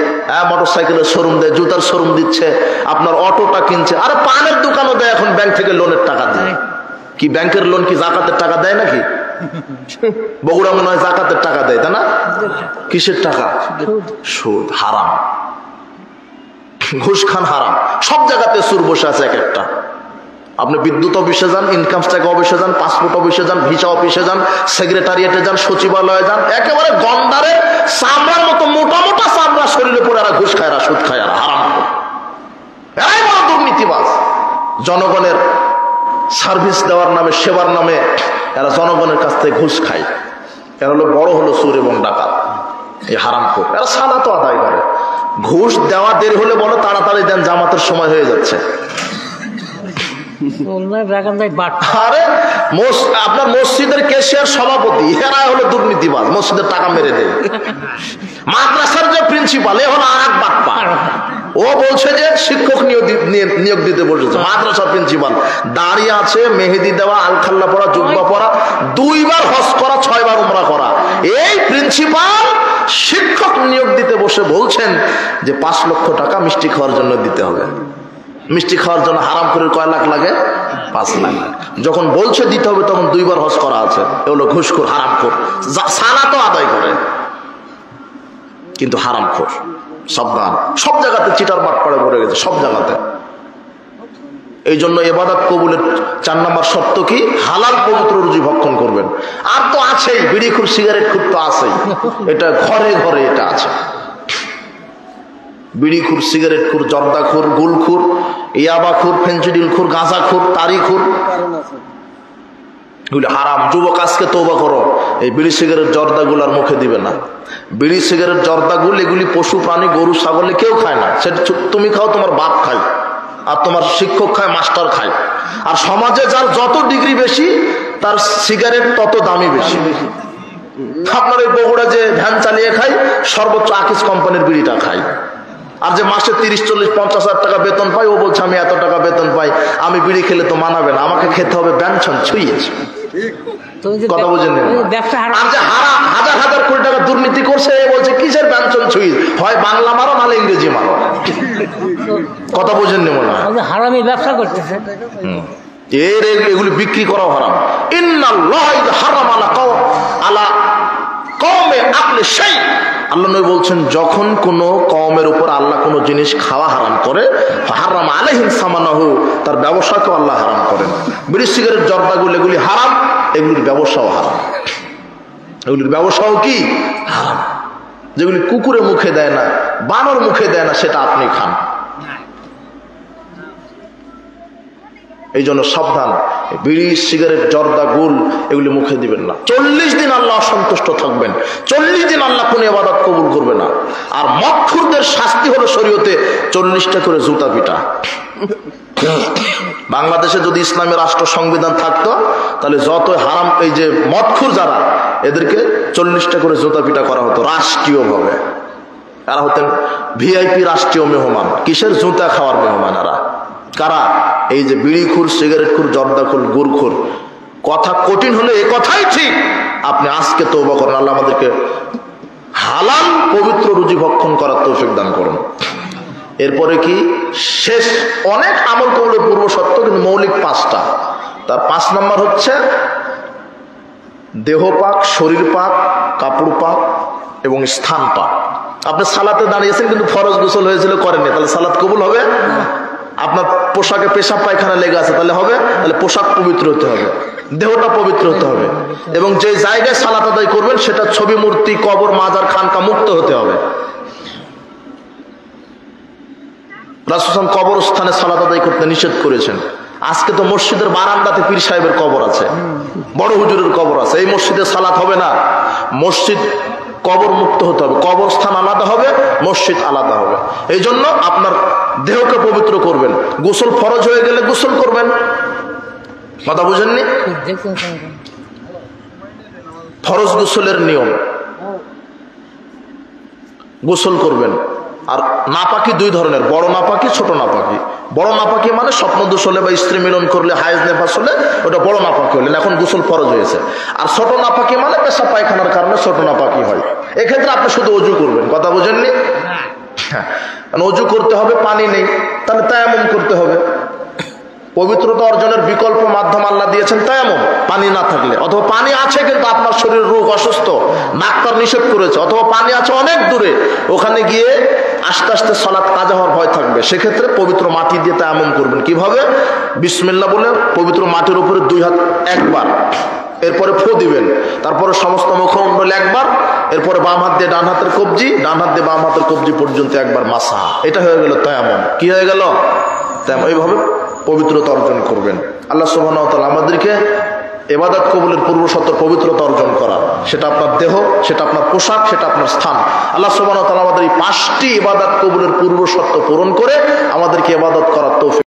মোটর সাইকেলের শোরুম দেয়, জুতার শোরুম দিচ্ছে, আপনার অটোটা কিনছে, আরে পানের দোকানও দেয় এখন ব্যাংক থেকে লোনের টাকা দেয়। কি ব্যাংকের লোন কি জাকাতের টাকা দেয় নাকি? বগুড়া মনে হয় জাকাতের টাকা দেয়, তাই না? কিসের টাকা? সুদ হারাম, ঘুষ খান হারাম। সব জায়গাতে সুর বসে আছে এক একটা। আপনি বিদ্যুৎ অফিসে যান, ইনকাম ট্যাক্স অফিসে যান, পাসপোর্ট অফিসে যান, ভিসা অফিসে যান, সেক্রেটারিয়েটে যান, সচিবালয়ে যান, একেবারে গন্ডারে চামড়ার মতো মোটা মোটা চামড়া শরীরে পরে এরা ঘুষ খায়, এরা সুদ খায়, এরা হারাম খায়, এরাই বড় দুর্নীতিবাজ। জনগণের সার্ভিস দেওয়ার নামে, সেবার নামে এরা জনগণের কাছ থেকে ঘুষ খায়। এরা হলো বড় হলো সুর এবং ডাকাত, এই হারামখোর। এরা সালাতও আদায় করে। ঘুষ দেওয়া দেরি হলে বলো তাড়াতাড়ি দেন, জামাতের সময় হয়ে যাচ্ছে। আরে আপনার মসজিদের ক্যাশিয়ার সভাপতি, এরা হলো দুর্নীতিবাজ, মসজিদের টাকা মেরে দেয়। মাদ্রাসার যে প্রিন্সিপাল, এ হলো আর এক বাটপা। ও বলছে যে শিক্ষক নিয়োগ দিতে বসেছে, মাদ্রাসার প্রিন্সিপাল, দাঁড়িয়ে আছে, মেহেদি দেওয়া, আলখাল্লা পড়া, জুব্বা পড়া, 2 বার হজ করা, 6 বার উমরা করা। এই প্রিন্সিপাল শিক্ষক নিয়োগ দিতে বসে বলছেন যে 5 লক্ষ টাকা মিষ্টি খাওয়ার জন্য দিতে হবে। মিষ্টি খাওয়ার জন্য হারাম করে কয় লাখ লাগে? 5 লাখ। যখন বলছে দিতে হবে তখন 2 বার হজ করা আছে। এগুলো ঘুষখোর, হারামখোর, সালাতও আদায় করে কিন্তু হারামখোর। সাবধান, সব জায়গাতে চিটার বাটপাড়ে ভরে গেছে, সব জায়গাতে। এই জন্য ইবাদত কবুলের 4 নম্বর শর্ত কি? হালাল পবিত্র রুজি ভক্ষণ করবেন। আর তো আছেই, বিড়িখোর, সিগারেটখোর তো আছেই, এটা ঘরে ঘরে এটা আছে। বিড়িখোর, সিগারেটখোর, জর্দাখোর, গুলখোর, ইয়াবাখোর, ফেন্সিডিলখোর, গাঁজাখোর, তারিখোর, এগুলি হারাম। যুবক আজকে তওবা করো, এই বিড়ি সিগারেট জর্দাগুলার মুখে দিবে না। বিড়ি সিগারেট জর্দাগুল এগুলি পশু প্রাণী, গরু ছাগলে কেউ খায় না। সেটা তুমি খাও, তোমার বাপ খায়, আর তোমার শিক্ষক খায়, মাস্টার খায়। আর সমাজে যার যত ডিগ্রি বেশি তার সিগারেট তত দামি বেশি। আপনার এই বগুড়া যে ভ্যান চালিয়ে খায়, সর্বোচ্চ আকিস কোম্পানির বিড়িটা খায়। আর যে মাসে 30, 40, 50 হাজার টাকা বেতন পাই, ও বলছে আমি এত টাকা বেতন পাই, আমি বিড়ি খেলে তো মানাবে না, আমাকে খেতে হবে ব্যঞ্জন ছুঁয়েছে। কথা বুঝেন? আর যে হাজার হাজার কোটি টাকা দুর্নীতি করছে, এ বলছে কিসের ব্যঞ্জন ছুঁই, হয় বাংলা মারো নাহলে ইংরেজি মারো। কথা বুঝেন নি মনে হয়? হারামি ব্যবসা করতেছে, এগুলি বিক্রি করাও হারাম। ইন্নাল্লাহ হারামা আলা কওমে আকলি শাই, আল্লাহ নবী বলছেন যখন কোন কওমের উপর আল্লাহ কোন জিনিস খাওয়া হারাম করে, হারাম আলাইহিম সামানাহু, তার ব্যবসাকেও আল্লাহ হারাম করেন। বিড়ি সিগারেট জর্দাগুলো এগুলি হারাম, এগুলির ব্যবসাও হারাম। এগুলির ব্যবসাও কি হারাম। যেগুলি কুকুরে মুখে দেয় না, বানর মুখে দেয় না, সেটা আপনি খান। এই জন্য সাবধান, বিড়ি সিগারেট জর্দা গুল এগুলি মুখে দিবেন না। 40 দিন আল্লাহ অসন্তুষ্ট থাকবেন, 40 দিন আল্লাহ কোন ইবাদত কবুল করবে না। আর মদখুরদের শাস্তি হলো শরীয়তে 40টা করে জুতা পিটা। বাংলাদেশে যদি ইসলামী রাষ্ট্র সংবিধান থাকতো তাহলে যত হারাম, এই যে মদখুর যারা, এদেরকে 40টা করে জুতা পিটা করা হতো রাষ্ট্রীয়ভাবে। এরা হতেন ভিআইপি রাষ্ট্রীয় মেহমান। কিসের? জুতা খাওয়ার মেহমান। এরা কারা? এই যে বিড়িখুর, সিগারেটখুর, জর্দাখুর, গুড়খুর। কথা কঠিন হলে এই কথাই ঠিক, আপনি আজকে তওবা করেন, আল্লাহ আমাদেরকে হালাল পবিত্র রুজি ভক্ষণ করার তৌফিক দান করুন। এরপরে কি শেষ, অনেক আমল কবুলের পূর্ব শর্ত, কিন্তু মৌলিক 5টা। তার 5 নম্বর হচ্ছে দেহ পাক, শরীর পাক, কাপড় পাক এবং স্থান পাক। আপনি সালাতে দাঁড়িয়েছেন কিন্তু ফরজ গোসল হয়েছিল, করেননি, তাহলে সালাত কবুল হবে? আপনার পোশাকে পেশাব পায়খানা লেগে আছে, তাহলে হবে? তাহলে পোশাক পবিত্র হতে হবে, দেহটা পবিত্র হতে হবে, এবং যে জায়গায় সালাত আদায় করবেন সেটা ছবি, মূর্তি, কবর, মাজার, খানকা মুক্ত হতে হবে। রাসূল কবরস্থানে সালাত আদায় করতে নিষেধ করেছেন। আজকে তো মসজিদের বারান্দাতে পীর সাহেবের কবর আছে, বড় হুজুরের কবর আছে, এই মসজিদে সালাত হবে না। মসজিদ কবর মুক্ত হতে হবে, কবরস্থান আলাদা হবে, মসজিদ আলাদা হবে। এই জন্য আপনার দেহকে পবিত্র করবেন। গোসল ফরজ হয়ে গেলে গোসল করবেন, কথা বুঝেননি? ফরজ গোসলের নিয়ম, গোসল করবেন। আর নাপাকি 2 ধরনের, বড় নাপাকি, ছোট নাপাকি। বড় নাপাকি মানে স্বপ্নদোষ হলে বা স্ত্রী মিলন করলে, হায়েজ নেফাস হলে ওটা বড় নাপাকি হলেন, এখন গোসল ফরজ হয়েছে। আর ছোট নাপাকি মানে পেশাব পায়খানার কারণে ছোট নাপাকি হয়, এক্ষেত্রে আপনি শুধু অজু করবেন, কথা বুঝেননি? হ্যাঁ, অজু করতে হবে, পানি নেই, তাহলে তায়াম্মুম করতে হবে। পবিত্রতা অর্জনের বিকল্প মাধ্যম আল্লাহ দিয়েছেন তায়াম্মুম, পানি না থাকলে। অথবা পানি আছে কিন্তু আপনার শরীর রোগ, অসুস্থ, ডাক্তার নিষেধ করেছে, অথবা পানি আছে অনেক দূরে, ওখানে গিয়ে আস্তে আস্তে সালাত কাজা হওয়ার ভয় থাকবে, সেক্ষেত্রে পবিত্র মাটি দিয়ে তায়াম্মুম করবেন। কিভাবে? বিসমিল্লাহ বলে পবিত্র মাটির উপরে 2 হাত একবার, এরপরে ফু দিবেন, তারপরে সমস্ত মুখমণ্ডল একবার, এরপরে বাম হাত দিয়ে ডান হাতের কবজি, ডান হাত দিয়ে বাম হাতের কবজি পর্যন্ত একবার মাসা। এটা হয়ে গেল তায়াম্মুম। কি হয়ে গেল? তায়াম্মুম। এইভাবে পবিত্রতা অর্জন করবেন। আল্লাহ সুবহানাহু ওয়া তাআলা আমাদেরকে ইবাদত কবুলের পূর্ব শর্ত পবিত্রতা অর্জন করা, সেটা আপনার দেহ, সেটা আপনার পোশাক, সেটা আপনার স্থান। আল্লাহ সুবহানাহু ওয়া তাআলা আমাদের এই 5টি ইবাদত কবুলের পূর্ব শর্ত পূরণ করে আমাদেরকে ইবাদত করার তৌফিক